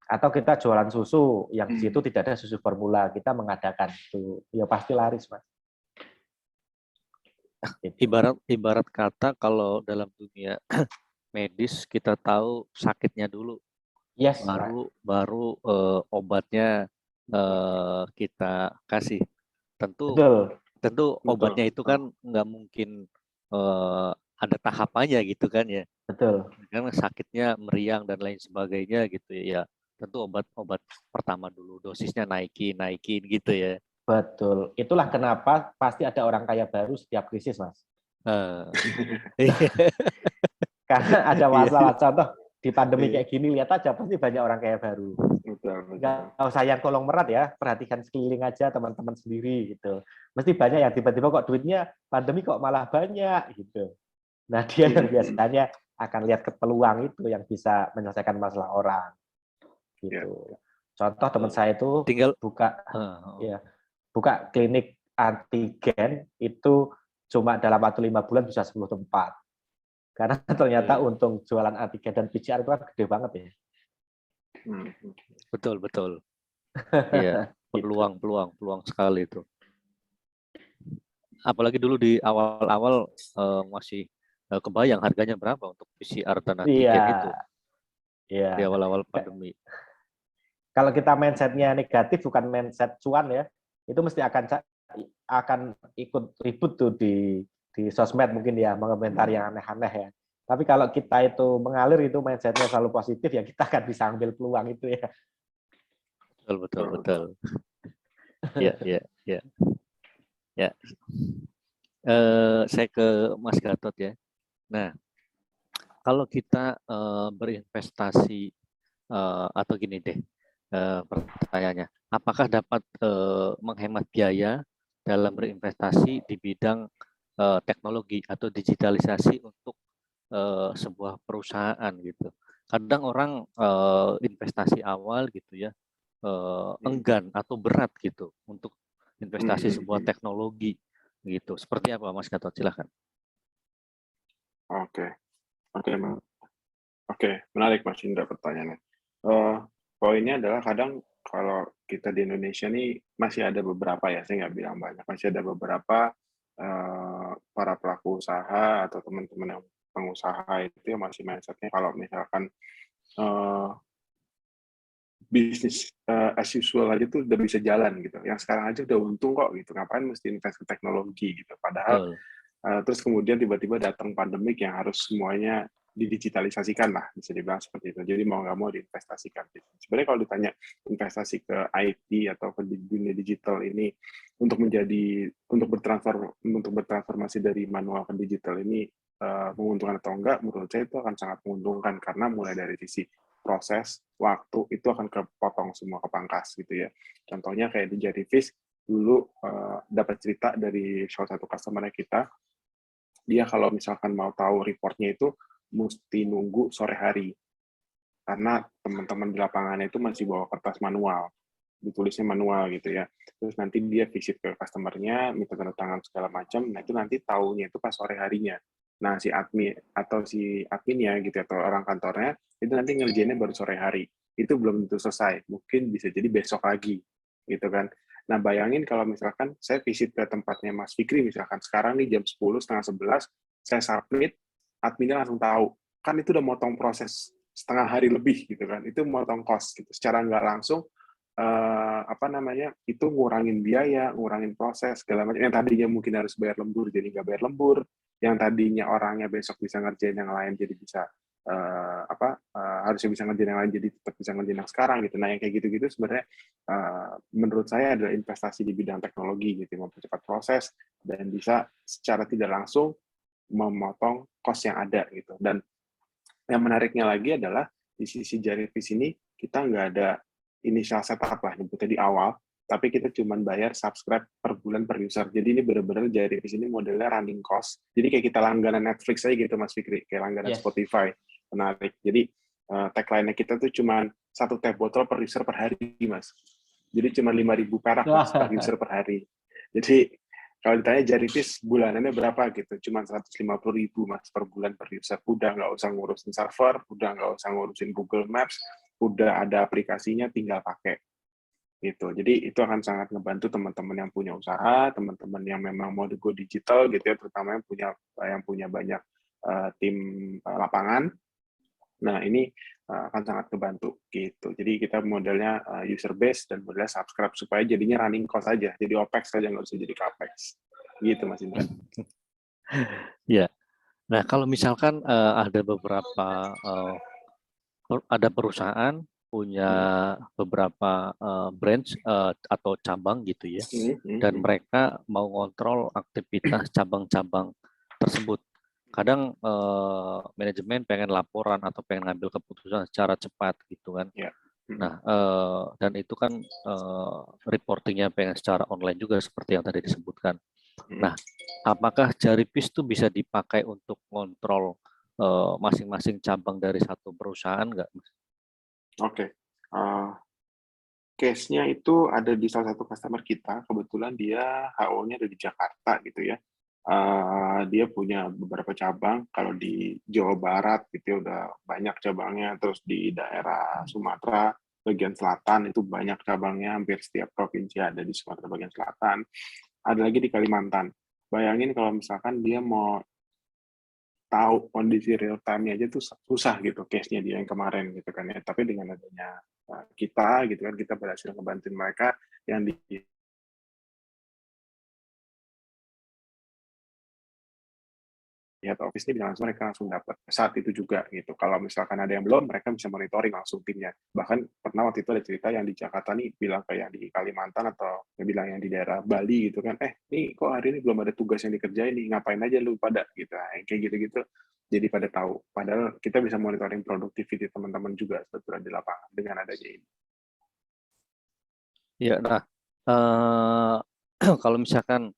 Atau kita jualan susu yang di situ tidak ada susu formula, kita mengadakan itu, ya pasti laris, Mas. Ibarat kata kalau dalam dunia medis kita tahu sakitnya dulu, yes, baru obatnya kita kasih. Tentu obatnya itu kan nggak mungkin ada tahapannya gitu kan ya. Betul. Karena sakitnya meriang dan lain sebagainya gitu ya. Tentu obat pertama dulu, dosisnya naikin gitu ya. Betul. Itulah kenapa pasti ada orang kaya baru setiap krisis, Mas. Karena ada masalah. Contoh di pandemi kayak gini, lihat aja pasti banyak orang kaya baru. Nggak usah yang kolong merat ya, perhatikan sekeliling aja teman-teman sendiri gitu. Mesti banyak yang tiba-tiba kok duitnya pandemi kok malah banyak gitu. Nah dia yang biasanya akan lihat ke peluang itu yang bisa menyelesaikan masalah orang gitu. Contoh teman saya itu tinggal buka uh, ya buka klinik antigen itu cuma dalam waktu 5 bulan bisa 10 tempat. Karena ternyata untung jualan antigen dan PCR itu kan gede banget ya. betul betul. Iya, peluang sekali itu. Apalagi dulu di awal-awal masih kebayang harganya berapa untuk PCR dan antigen itu Iya. di awal-awal pandemi. Kalau kita mindsetnya negatif, bukan mindset cuan ya, itu mesti akan ikut ribut tuh di sosmed mungkin ya, mengomentar yang aneh-aneh ya. Tapi kalau kita itu mengalir, itu mindsetnya selalu positif ya, kita akan bisa ambil peluang itu ya. Betul. Ya. Saya ke Mas Gatot ya. Nah, kalau kita berinvestasi atau gini deh, pertanyaannya, apakah dapat menghemat biaya dalam berinvestasi di bidang teknologi atau digitalisasi untuk sebuah perusahaan gitu? Kadang orang investasi awal gitu ya enggan atau berat gitu untuk investasi sebuah teknologi gitu. Seperti apa Mas Gatot? Silakan. Oke, menarik Mas Indra pertanyaannya. Poinnya adalah kadang kalau kita di Indonesia nih masih ada beberapa ya, saya nggak bilang banyak, masih ada beberapa para pelaku usaha atau teman-teman yang pengusaha itu yang masih mindsetnya kalau misalkan bisnis as usual aja tuh udah bisa jalan gitu. Yang sekarang aja udah untung kok gitu. Ngapain mesti invest ke teknologi gitu. Padahal terus kemudian tiba-tiba datang pandemik yang harus semuanya didigitalisasikan lah, bisa dibilang seperti itu. Jadi mau nggak mau diinvestasikan. Sebenarnya kalau ditanya investasi ke IT atau ke dunia digital ini untuk bertransformasi dari manual ke digital ini menguntungkan atau enggak, menurut saya itu akan sangat menguntungkan karena mulai dari sisi proses, waktu, itu akan kepotong semua, kepangkas gitu ya. Contohnya kayak di Jarifish, dulu dapat cerita dari salah satu customer kita, dia kalau misalkan mau tahu reportnya itu mesti nunggu sore hari. Karena teman-teman di lapangannya itu masih bawa kertas manual, ditulisnya manual gitu ya. Terus nanti dia visit ke customer-nya, minta tanda tangan segala macam, nah itu nanti tahunya itu pas sore harinya. Nah, si admin atau si adminnya gitu atau orang kantornya itu nanti ngerjainnya baru sore hari. Itu belum tentu selesai. Mungkin bisa jadi besok lagi gitu kan. Nah, bayangin kalau misalkan saya visit ke tempatnya Mas Fikri misalkan sekarang nih jam 10 setengah 11 saya submit, adminnya langsung tahu. Kan itu udah motong proses setengah hari lebih gitu kan. Itu motong cost gitu. Secara nggak langsung itu ngurangin biaya, ngurangin proses segala macam. Yang tadinya mungkin harus bayar lembur jadi nggak bayar lembur, yang tadinya orangnya besok bisa ngerjain yang lain jadi bisa harusnya bisa ngerjain yang lain jadi tetap bisa ngerjain yang sekarang gitu. Nah yang kayak gitu-gitu sebenarnya menurut saya adalah investasi di bidang teknologi gitu, mempercepat proses dan bisa secara tidak langsung memotong cost yang ada gitu. Dan yang menariknya lagi adalah di sisi Jarifish ini kita nggak ada initial setup lah nyebutnya di awal, tapi kita cuma bayar subscribe per bulan per user. Jadi ini benar-benar Jarifish ini modelnya running cost. Jadi kayak kita langganan Netflix aja gitu Mas Fikri, kayak langganan Spotify. Menarik. Jadi tagline-nya kita tuh cuma 1 teh botol per user per hari, Mas. Jadi cuma 5.000 perak Mas, per user per hari. Jadi kalau ditanya Jarifish bulanannya berapa gitu, cuma 150.000 Mas per bulan per user. Udah nggak usah ngurusin server, udah nggak usah ngurusin Google Maps, udah ada aplikasinya tinggal pakai gitu. Jadi itu akan sangat ngebantu teman-teman yang punya usaha, teman-teman yang memang mau go digital gitu ya, terutama yang punya banyak tim lapangan. Nah ini akan sangat kebantu gitu. Jadi kita modelnya user base dan modelnya subscribe supaya jadinya running cost aja. Jadi OPEX saja, nggak usah jadi CAPEX. Gitu Mas Indra. Ya. Nah kalau misalkan ada ada perusahaan punya beberapa branch atau cabang gitu ya, dan mereka mau ngontrol aktivitas cabang-cabang tersebut. Kadang manajemen pengen laporan atau pengen ngambil keputusan secara cepat gitu kan. Nah, dan itu kan reportingnya pengen secara online juga seperti yang tadi disebutkan. Nah, apakah Jarifish itu bisa dipakai untuk ngontrol masing-masing cabang dari satu perusahaan nggak? Oke. case-nya itu ada di salah satu customer kita, kebetulan dia HO-nya ada di Jakarta gitu ya. Dia punya beberapa cabang, kalau di Jawa Barat gitu ya udah banyak cabangnya, terus di daerah Sumatera bagian selatan itu banyak cabangnya, hampir setiap provinsi ada di Sumatera bagian selatan. Ada lagi di Kalimantan. Bayangin kalau misalkan dia mau tahu kondisi real time-nya aja tuh susah gitu case-nya dia yang kemarin gitu kan ya. Tapi dengan adanya kita gitu kan, kita berhasil ngebantuin mereka yang di head office ini bisa langsung mereka langsung dapat saat itu juga gitu. Kalau misalkan ada yang belum, mereka bisa monitoring langsung timnya. Bahkan pernah waktu itu ada cerita yang di Jakarta nih bilang kayak di Kalimantan atau yang bilang yang di daerah Bali gitu kan, nih kok hari ini belum ada tugas yang dikerjain nih, ngapain aja lu pada gitu. Nah, kayak gitu-gitu. Jadi pada tahu. Padahal kita bisa monitoring productivity teman-teman juga sebetulnya di lapangan dengan adanya ini. Ya, nah, kalau misalkan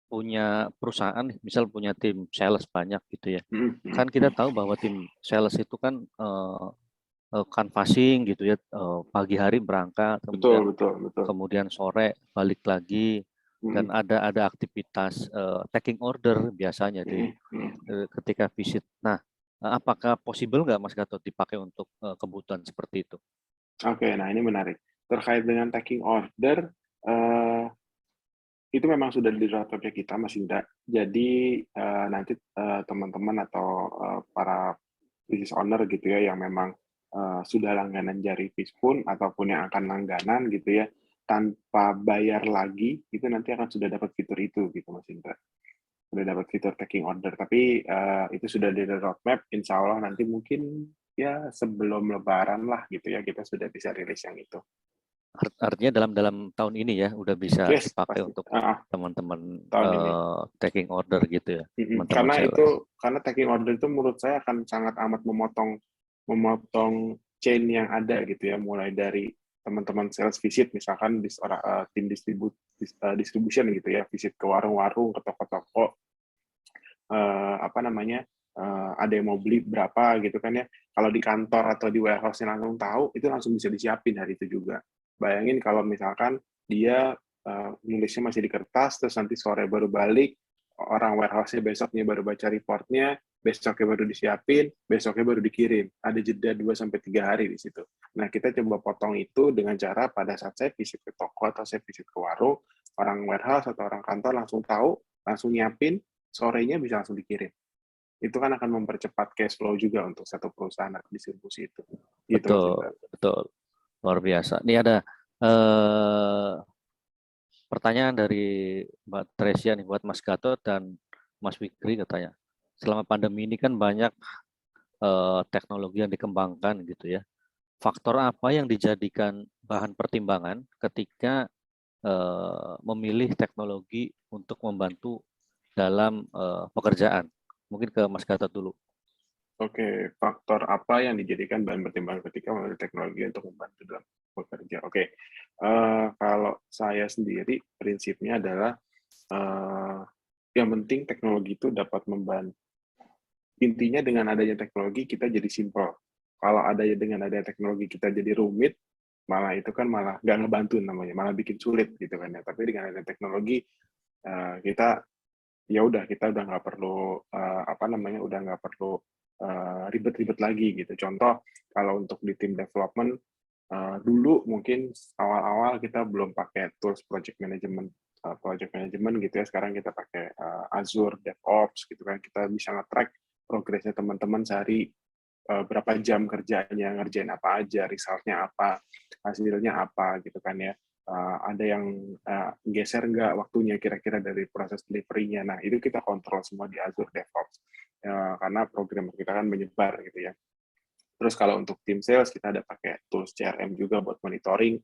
punya perusahaan, misal punya tim sales banyak gitu ya, kan kita tahu bahwa tim sales itu kan canvassing gitu ya, pagi hari berangkat, Betul. kemudian sore balik lagi, dan ada aktivitas taking order biasanya di ketika visit. Nah, apakah possible nggak Mas Gatot dipakai untuk kebutuhan seperti itu? Oke, nah ini menarik. Terkait dengan taking order, itu memang sudah di roadmap kita, Mas Indra. Jadi nanti teman-teman atau para business owner gitu ya yang memang sudah langganan Jarivis pun ataupun yang akan langganan gitu ya tanpa bayar lagi itu nanti akan sudah dapat fitur itu gitu Mas Indra. Sudah dapat fitur taking order. Tapi itu sudah di roadmap. Insya Allah nanti mungkin ya sebelum Lebaran lah gitu ya kita sudah bisa rilis yang itu. Artinya dalam tahun ini ya udah bisa Yes, dipakai pasti. untuk teman-teman Tahun ini. taking order gitu ya, teman-teman Karena sales. karena taking order itu menurut saya akan sangat amat memotong chain yang ada gitu ya, mulai dari teman-teman sales visit misalkan tim distribution gitu ya, visit ke warung-warung, ke toko-toko, ada yang mau beli berapa gitu kan ya. Kalau di kantor atau di warehouse-nya langsung tahu, itu langsung bisa disiapin hari itu juga. Bayangin kalau misalkan dia nulisnya masih di kertas, terus nanti sore baru balik, orang warehouse-nya besoknya baru baca report-nya, besoknya baru disiapin, besoknya baru dikirim. Ada jeda 2-3 hari di situ. Nah, kita coba potong itu dengan cara pada saat saya visit ke toko atau saya visit ke warung, orang warehouse atau orang kantor langsung tahu, langsung nyiapin, sorenya bisa langsung dikirim. Itu kan akan mempercepat cash flow juga untuk satu perusahaan distribusi itu. Gitu, Betul. Luar biasa. Ini ada pertanyaan dari Mbak Tresia nih buat Mas Gatot dan Mas Fikri katanya. Selama pandemi ini kan banyak teknologi yang dikembangkan gitu ya. Faktor apa yang dijadikan bahan pertimbangan ketika memilih teknologi untuk membantu dalam pekerjaan? Mungkin ke Mas Gatot dulu. Oke, faktor apa yang dijadikan bahan pertimbangan ketika memilih teknologi untuk membantu dalam bekerja? Oke, kalau saya sendiri prinsipnya adalah yang penting teknologi itu dapat membantu. Intinya dengan adanya teknologi kita jadi simple. Kalau dengan adanya teknologi kita jadi rumit, malah itu kan malah nggak ngebantu namanya, malah bikin sulit gitu kan ya. Tapi dengan adanya teknologi kita kita udah nggak perlu udah nggak perlu ribet-ribet lagi gitu. Contoh kalau untuk di tim development dulu mungkin awal-awal kita belum pakai tools project management gitu ya. Sekarang kita pakai Azure DevOps gitu kan. Kita bisa nge-track progresnya teman-teman sehari, berapa jam kerjanya, ngerjain apa aja, result-nya apa, hasilnya apa gitu kan ya. Ada yang geser nggak waktunya kira-kira dari proses delivery-nya. Nah, itu kita kontrol semua di Azure DevOps. Karena program kita kan menyebar gitu ya. Terus kalau untuk tim sales, kita ada pakai tools CRM juga buat monitoring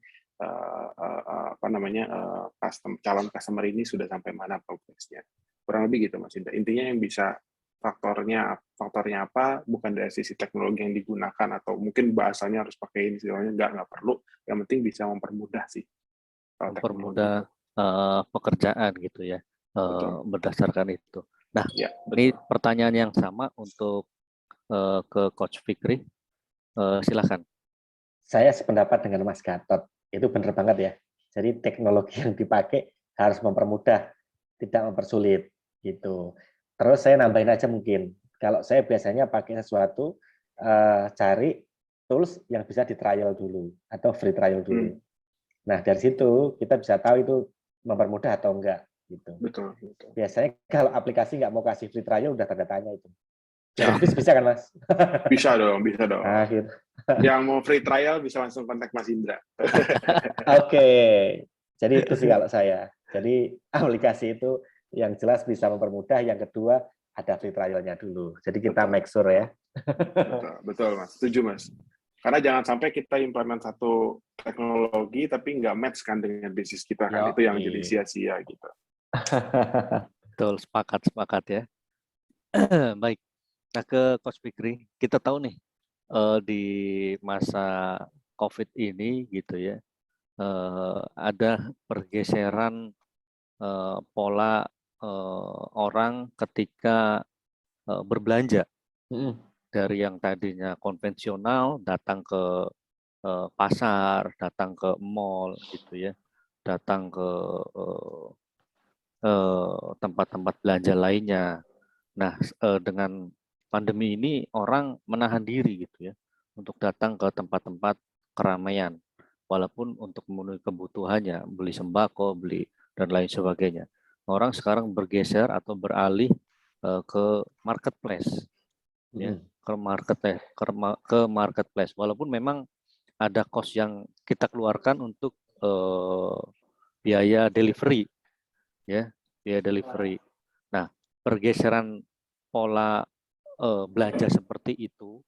calon customer ini sudah sampai mana progresnya. Kurang lebih gitu Mas Indra. Intinya yang bisa faktornya apa bukan dari sisi teknologi yang digunakan atau mungkin bahasanya harus pakai ini istilahnya nggak perlu, yang penting bisa mempermudah sih. Mempermudah pekerjaan gitu ya, berdasarkan itu. Nah, ya, ini pertanyaan yang sama untuk ke Coach Fikri, silakan. Saya sependapat dengan Mas Gatot. Itu benar banget ya. Jadi teknologi yang dipakai harus mempermudah, tidak mempersulit gitu. Terus saya nambahin aja mungkin, kalau saya biasanya pakai sesuatu, cari tools yang bisa di trial dulu atau free trial dulu. Nah dari situ kita bisa tahu itu mempermudah atau enggak gitu. Betul, betul. Biasanya kalau aplikasi nggak mau kasih free trial udah tanda tanya itu. Jadi bisa kan Mas? Bisa dong, bisa dong. Nah, gitu. Yang mau free trial bisa langsung kontak Mas Indra. Oke, jadi itu sih kalau saya. Jadi aplikasi itu yang jelas bisa mempermudah. Yang kedua ada free trial-nya dulu. Jadi kita Betul. make sure ya. Betul, betul Mas. Setuju Mas. Karena jangan sampai kita implement satu teknologi tapi nggak match kan dengan bisnis kita kan. Itu yang jadi sia-sia gitu. Betul, sepakat ya. Baik. Nah, ke Coach Fikri, kita tahu nih di masa COVID ini gitu ya, ada pergeseran pola orang ketika berbelanja dari yang tadinya konvensional datang ke pasar, datang ke mall gitu ya, datang ke tempat-tempat belanja lainnya. Nah, dengan pandemi ini orang menahan diri gitu ya untuk datang ke tempat-tempat keramaian, walaupun untuk memenuhi kebutuhannya, beli sembako, beli dan lain sebagainya. Orang sekarang bergeser atau beralih ke marketplace, ya, ke marketplace. Walaupun memang ada cost yang kita keluarkan untuk biaya delivery, ya, biaya delivery. Nah, pergeseran pola belanja seperti itu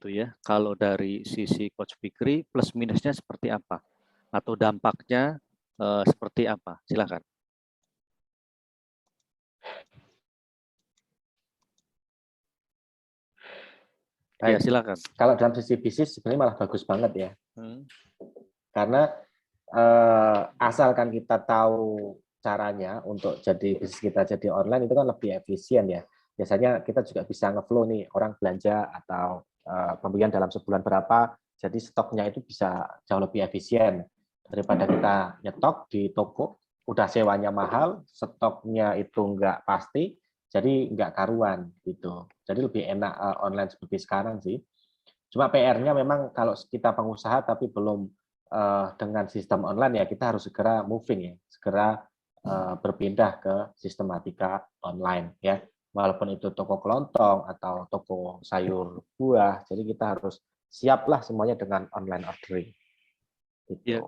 ya. Kalau dari sisi Coach Fikri, plus minusnya seperti apa? Atau dampaknya seperti apa? Silakan. Ya, silakan. Kalau dalam sisi bisnis sebenarnya malah bagus banget ya. Karena asalkan kita tahu caranya untuk jadi bisnis kita jadi online itu kan lebih efisien ya. Biasanya kita juga bisa ngeflow nih orang belanja atau pembelian dalam sebulan berapa, jadi stoknya itu bisa jauh lebih efisien daripada kita nyetok di toko, udah sewanya mahal, stoknya itu nggak pasti, jadi nggak karuan gitu. Jadi lebih enak online seperti sekarang sih. Cuma PR-nya memang kalau kita pengusaha tapi belum dengan sistem online ya kita harus segera moving ya, segera berpindah ke sistematika online ya. Walaupun itu toko kelontong atau toko sayur buah, jadi kita harus siaplah semuanya dengan online ordering. Gitu. Ya,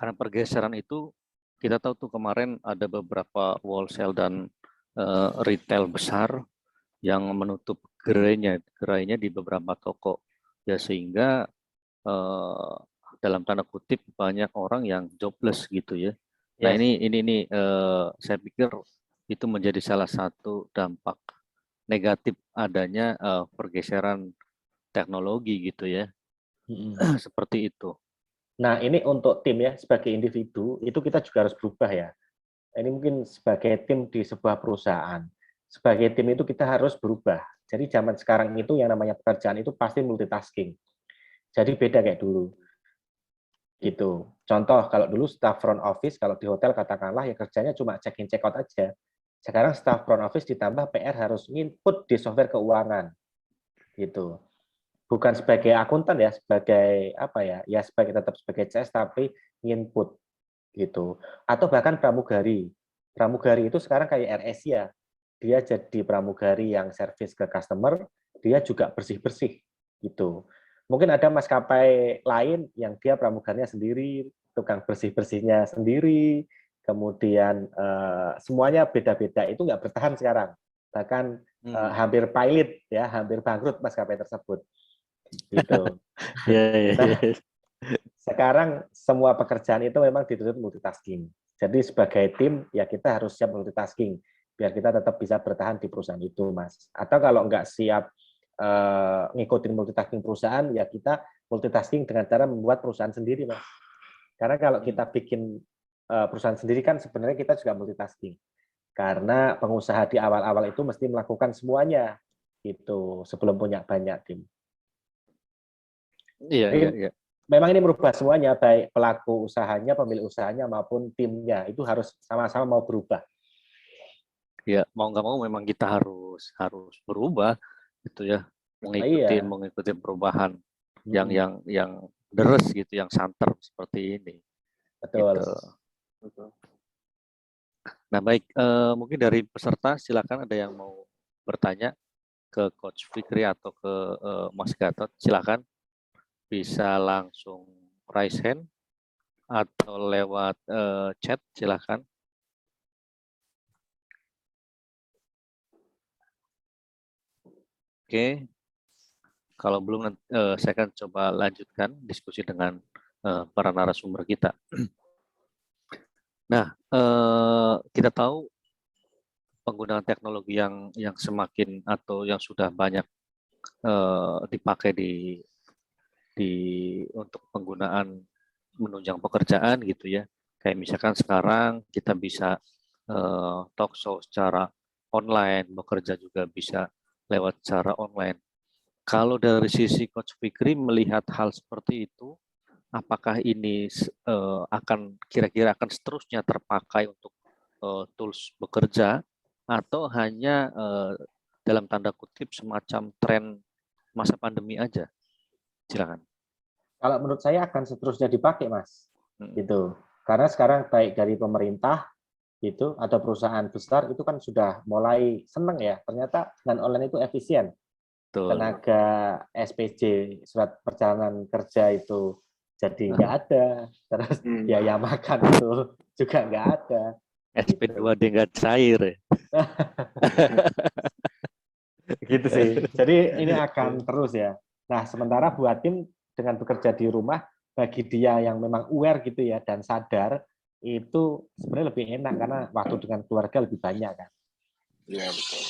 karena pergeseran itu kita tahu tuh kemarin ada beberapa wholesale dan retail besar yang menutup gerainya di beberapa toko ya, sehingga dalam tanda kutip banyak orang yang jobless gitu ya. Nah, ini saya pikir itu menjadi salah satu dampak negatif adanya pergeseran teknologi gitu ya. Seperti itu. Nah, ini untuk tim ya, sebagai individu itu kita juga harus berubah ya. Ini mungkin sebagai tim di sebuah perusahaan. Sebagai tim itu kita harus berubah. Jadi zaman sekarang itu yang namanya pekerjaan itu pasti multitasking. Jadi beda kayak dulu. Gitu. Contoh kalau dulu staff front office kalau di hotel katakanlah ya kerjanya cuma check in check out aja. Sekarang staff front office ditambah PR harus input di software keuangan. Gitu. Bukan sebagai akuntan ya, sebagai apa ya? Ya sebagai tetap sebagai CS tapi input gitu. Atau bahkan pramugari. Pramugari itu sekarang kayak AirAsia. Dia jadi pramugari yang servis ke customer, dia juga bersih-bersih gitu. Mungkin ada maskapai lain yang dia pramugarinya sendiri, tukang bersih-bersihnya sendiri, kemudian semuanya beda-beda. Itu nggak bertahan sekarang. Bahkan hampir pilot ya, hampir bangkrut maskapai tersebut. Gitu. Nah, sekarang semua pekerjaan itu memang dituntut multitasking. Jadi sebagai tim ya kita harus siap multitasking biar kita tetap bisa bertahan di perusahaan itu, Mas. Atau kalau nggak siap ngikutin multitasking perusahaan, ya kita multitasking dengan cara membuat perusahaan sendiri, Mas. Karena kalau kita bikin perusahaan sendiri kan sebenarnya kita juga multitasking. Karena pengusaha di awal-awal itu mesti melakukan semuanya gitu sebelum punya banyak tim. Iya. memang ini merubah semuanya, baik pelaku usahanya, pemilik usahanya maupun timnya itu harus sama-sama mau berubah. Ya, mau nggak mau memang kita harus berubah gitu ya, Iya. mengikuti perubahan yang deres gitu, yang santer seperti ini. Betul. Gitu. Nah, baik, mungkin dari peserta silakan ada yang mau bertanya ke Coach Fikri atau ke Mas Gatot, silakan bisa langsung raise hand atau lewat chat, silakan. Oke, kalau belum saya akan coba lanjutkan diskusi dengan para narasumber kita. Nah, kita tahu penggunaan teknologi yang semakin atau yang sudah banyak dipakai untuk penggunaan menunjang pekerjaan gitu ya. Kayak misalkan sekarang kita bisa talk show secara online, bekerja juga bisa lewat cara online. Kalau dari sisi Coach Fikri melihat hal seperti itu, apakah ini akan kira-kira akan seterusnya terpakai untuk tools bekerja atau hanya dalam tanda kutip semacam tren masa pandemi aja? Silakan. Kalau menurut saya akan seterusnya dipakai, Mas. Gitu. Karena sekarang baik dari pemerintah itu atau perusahaan besar itu kan sudah mulai seneng ya. Ternyata dengan online itu efisien. Betul. Tenaga SPJ, surat perjalanan kerja itu jadi nggak ada. Terus biaya makan itu juga nggak ada. SP2D nggak cair ya. Gitu sih. Jadi ini akan terus ya. Nah, sementara buat tim dengan bekerja di rumah, bagi dia yang memang aware gitu ya dan sadar, itu sebenarnya lebih enak karena waktu dengan keluarga lebih banyak kan. Iya, betul.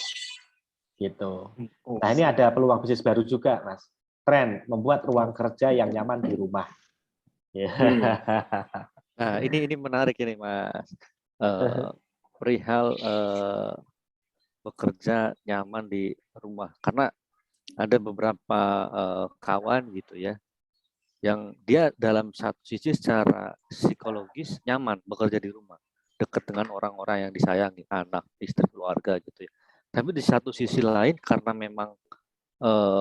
Gitu. Nah, ini ada peluang bisnis baru juga, Mas. Tren membuat ruang kerja yang nyaman di rumah. Nah, ini menarik ini, Mas. Perihal bekerja nyaman di rumah, karena ada beberapa kawan gitu ya, yang dia dalam satu sisi secara psikologis nyaman bekerja di rumah, dekat dengan orang-orang yang disayangi, anak, istri, keluarga gitu ya. Tapi di satu sisi lain karena memang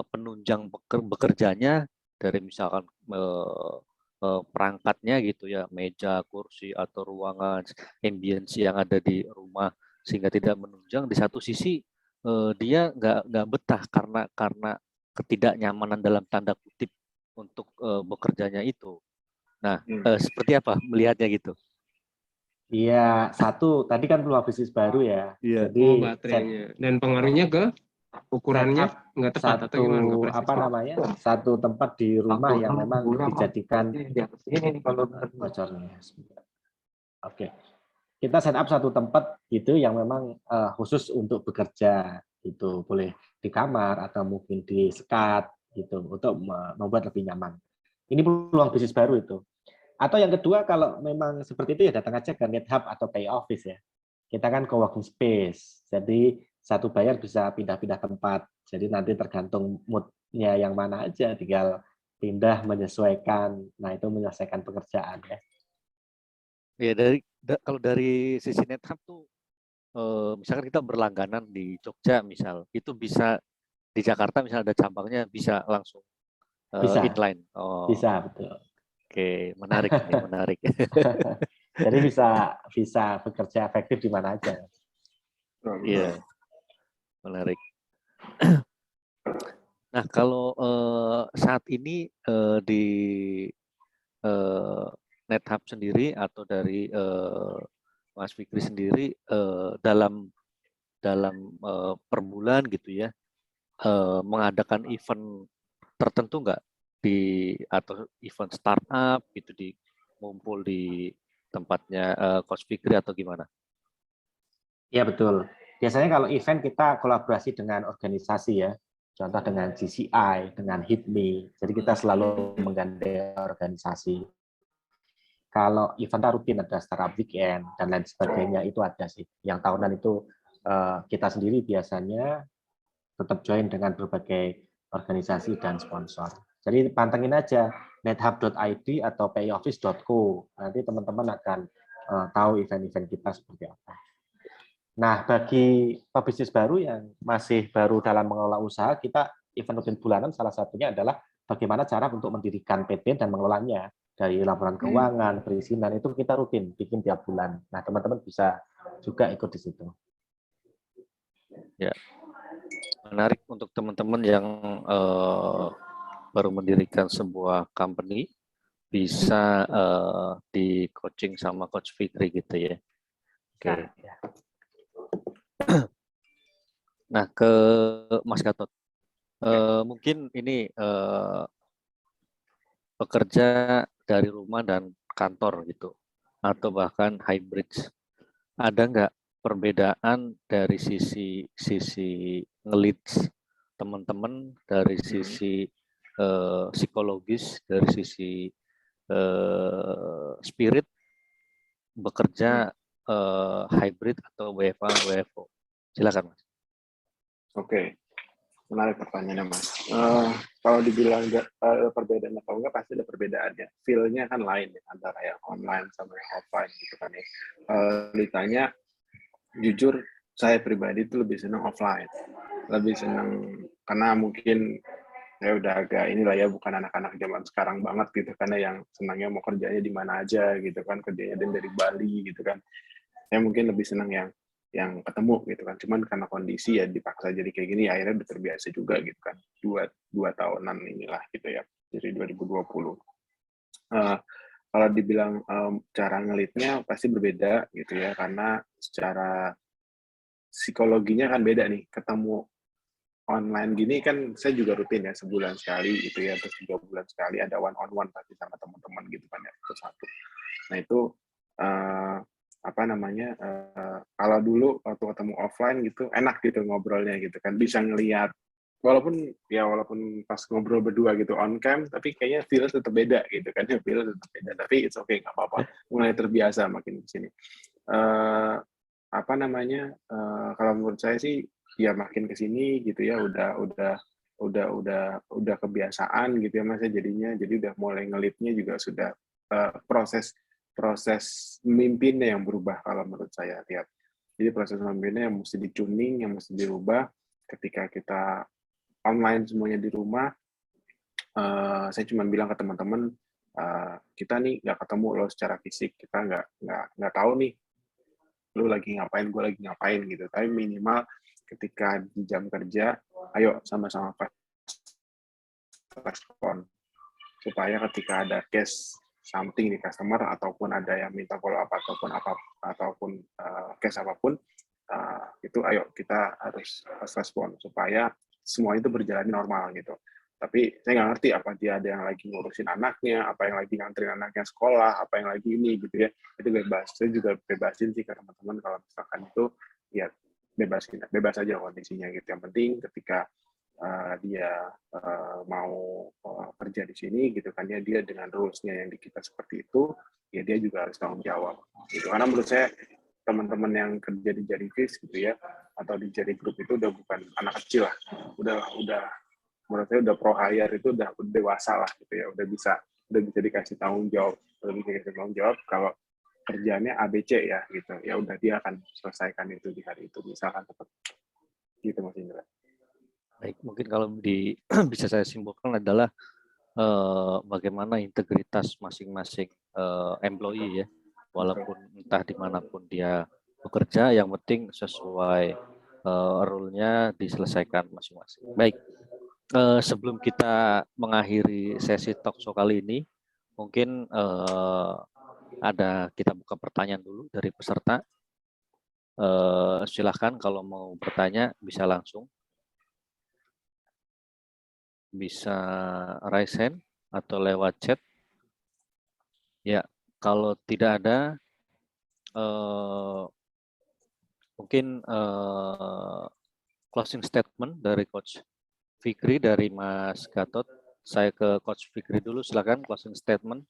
penunjang bekerjanya dari misalkan perangkatnya gitu ya, meja, kursi atau ruangan, ambience yang ada di rumah sehingga tidak menunjang. Di satu sisi dia nggak betah karena ketidaknyamanan dalam tanda kutip untuk bekerjanya itu. Nah, seperti apa melihatnya gitu? Iya, satu tadi kan peluang bisnis baru ya. Iya. Jadi baterainya dan pengaruhnya ke ukurannya nggak tepat atau gimana? Nggak apa namanya? Satu tempat di rumah yang memang dijadikan bocornya. Oke. Kita set up satu tempat gitu yang memang khusus untuk bekerja, itu boleh di kamar atau mungkin di sekat gitu untuk membuat lebih nyaman. Ini peluang bisnis baru itu. Atau yang kedua kalau memang seperti itu ya datang aja ke NetHub atau Pay Office ya. Kita kan co-working space. Jadi satu bayar bisa pindah-pindah tempat. Jadi nanti tergantung mood-nya yang mana aja, tinggal pindah menyesuaikan. Nah, itu menyelesaikan pekerjaan ya. Ya kalau dari sisi NetHub tuh misalkan kita berlangganan di Jogja misal, itu bisa di Jakarta misal ada cabangnya bisa langsung Bisa. inline. Bisa, betul. Oke, menarik ini, menarik. Jadi bisa bekerja efektif di mana aja. Iya, menarik. Nah, kalau saat ini di NetHub sendiri atau dari Mas Fikri sendiri dalam per bulan gitu ya, mengadakan event tertentu nggak atau event startup gitu ngumpul di tempatnya Coach Fikri atau gimana? Iya betul. Biasanya kalau event kita kolaborasi dengan organisasi ya, contoh dengan GCI, dengan HIPMI. Jadi kita selalu menggandeng organisasi. Kalau event rutin ada startup weekend dan lain sebagainya itu ada sih. Yang tahunan itu kita sendiri biasanya tetap join dengan berbagai organisasi dan sponsor. Jadi pantengin aja nethub.id atau pioffice.co. Nanti teman-teman akan tahu event-event kita seperti apa. Nah, bagi pebisnis baru yang masih baru dalam mengelola usaha, kita event rutin bulanan salah satunya adalah bagaimana cara untuk mendirikan PT dan mengelolanya. Dari laporan keuangan, perizinan, itu kita rutin bikin tiap bulan. Nah, teman-teman bisa juga ikut di situ. Ya, menarik untuk teman-teman yang baru mendirikan sebuah company, bisa di coaching sama Coach Fikri gitu ya. Oke. Nah, ke Mas Gatot. Mungkin ini bekerja dari rumah dan kantor gitu, atau bahkan hybrid. Ada nggak perbedaan dari sisi nge-leads teman-teman, dari sisi psikologis, dari sisi spirit bekerja hybrid atau WFA, WFO? Silakan, Mas. Oke, menarik pertanyaannya, Mas. Kalau dibilang perbedaan atau enggak, pasti ada perbedaannya. Feel-nya kan lain ya, antara yang online sama yang offline gitu kan ya. Ditanya, jujur saya pribadi itu lebih senang offline. Lebih senang, karena mungkin saya udah agak inilah ya, bukan anak-anak zaman sekarang banget gitu, karena yang senangnya mau kerjanya di mana aja gitu kan, kerjanya dari Bali gitu kan. Saya mungkin lebih senang yang ketemu gitu kan, cuman karena kondisi ya dipaksa jadi kayak gini, akhirnya udah terbiasa juga gitu kan, dua tahunan inilah gitu ya, jadi 2020. Kalau dibilang cara ngelitnya pasti berbeda gitu ya, karena secara psikologinya kan beda nih, ketemu online gini kan saya juga rutin ya, sebulan sekali gitu ya, terus 3 bulan sekali ada one on one pasti sama teman-teman gitu kan ya, satu. Nah itu apa namanya, kalau dulu waktu ketemu offline gitu enak gitu ngobrolnya gitu kan, bisa ngelihat walaupun pas ngobrol berdua gitu on cam, tapi kayaknya feel tetap beda gitu kan, feel tetap beda, tapi it's okay, nggak apa-apa, mulai terbiasa makin di sini. Apa namanya, kalau menurut saya sih ya makin ke sini gitu ya, udah kebiasaan gitu ya Mas ya, jadinya jadi udah mulai ngelitnya juga sudah proses memimpinnya yang berubah kalau menurut saya lihat. Jadi proses memimpinnya yang mesti di-tuning, yang mesti dirubah ketika kita online semuanya di rumah. Saya cuma bilang ke teman-teman, kita nih nggak ketemu loh secara fisik, kita nggak tahu nih lu lagi ngapain, gue lagi ngapain gitu. Tapi minimal ketika di jam kerja, ayo sama-sama respon supaya ketika ada case something di customer ataupun ada yang minta follow up ataupun case apapun, itu ayo kita harus respon supaya semua itu berjalan normal gitu. Tapi saya nggak ngerti apa dia ada yang lagi ngurusin anaknya, apa yang lagi nganterin anaknya sekolah, apa yang lagi ini gitu ya. Itu bebas. Saya juga bebasin sih ke teman-teman kalau misalkan itu ya bebas aja kondisinya gitu. Yang penting ketika dia mau kerja di sini gitu kan ya, dia dengan rules-nya yang di kita seperti itu, ya dia juga harus tanggung jawab gitu. Karena menurut saya teman-teman yang kerja di Jarivis gitu ya, atau di Jari Group itu udah bukan anak kecil lah, udah menurut saya udah pro hire, itu udah dewasa lah gitu ya, udah bisa dikasih tanggung jawab, kalau kerjaannya ABC ya gitu, ya udah dia akan selesaikan itu di hari itu, misalkan tetap gitu Mas Indra. Baik, mungkin kalau bisa saya simpulkan adalah bagaimana integritas masing-masing employee ya, walaupun entah dimanapun dia bekerja, yang penting sesuai rule-nya diselesaikan masing-masing. Baik, sebelum kita mengakhiri sesi talk show kali ini, mungkin kita buka pertanyaan dulu dari peserta. Silahkan kalau mau bertanya bisa langsung. Bisa raise hand atau lewat chat. Ya, kalau tidak ada, mungkin closing statement dari Coach Fikri, dari Mas Gatot. Saya ke Coach Fikri dulu, silakan closing statement.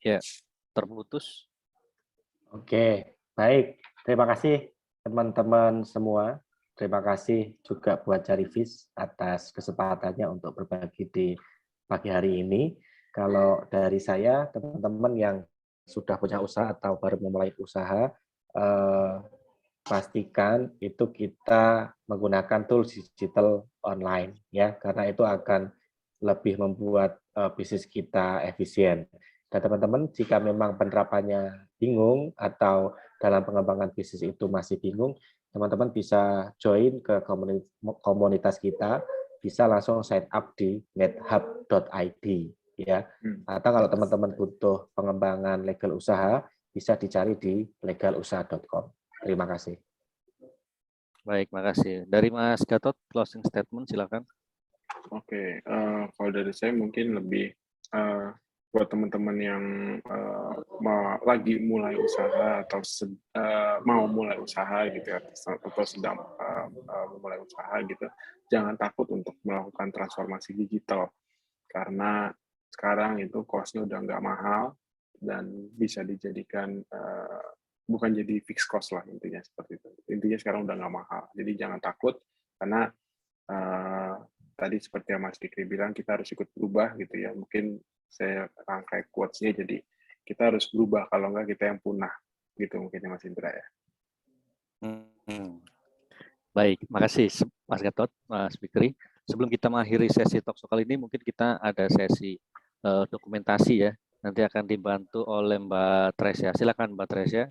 Ya, terputus. Oke, baik. Terima kasih teman-teman semua. Terima kasih juga buat Jarivis atas kesempatannya untuk berbagi di pagi hari ini. Kalau dari saya, teman-teman yang sudah punya usaha atau baru memulai usaha, pastikan itu kita menggunakan tools digital online ya, karena itu akan lebih membuat bisnis kita efisien. Dan teman-teman, jika memang penerapannya bingung atau dalam pengembangan bisnis itu masih bingung, teman-teman bisa join ke komunitas kita, bisa langsung sign up di medhub.id ya. Atau kalau teman-teman butuh pengembangan legal usaha, bisa dicari di legalusaha.com. Terima kasih. Baik, makasih. Dari Mas Gatot, closing statement silakan. Oke, kalau dari saya mungkin lebih buat teman-teman yang lagi mulai usaha atau mau mulai usaha gitu ya, atau sedang memulai usaha gitu, jangan takut untuk melakukan transformasi digital karena sekarang itu cost-nya udah nggak mahal dan bisa dijadikan bukan jadi fixed cost lah intinya seperti itu. Intinya sekarang udah nggak mahal, jadi jangan takut karena tadi seperti yang Mas Fikri bilang, kita harus ikut berubah gitu ya. Mungkin saya rangkai quotes-nya, jadi kita harus berubah, kalau enggak kita yang punah. Gitu mungkin ya Mas Indra ya. Baik, makasih Mas Gatot, Mas Fikri. Sebelum kita mengakhiri sesi talk show kali ini, mungkin kita ada sesi dokumentasi ya. Nanti akan dibantu oleh Mbak Tresya. Silakan Mbak Tresya.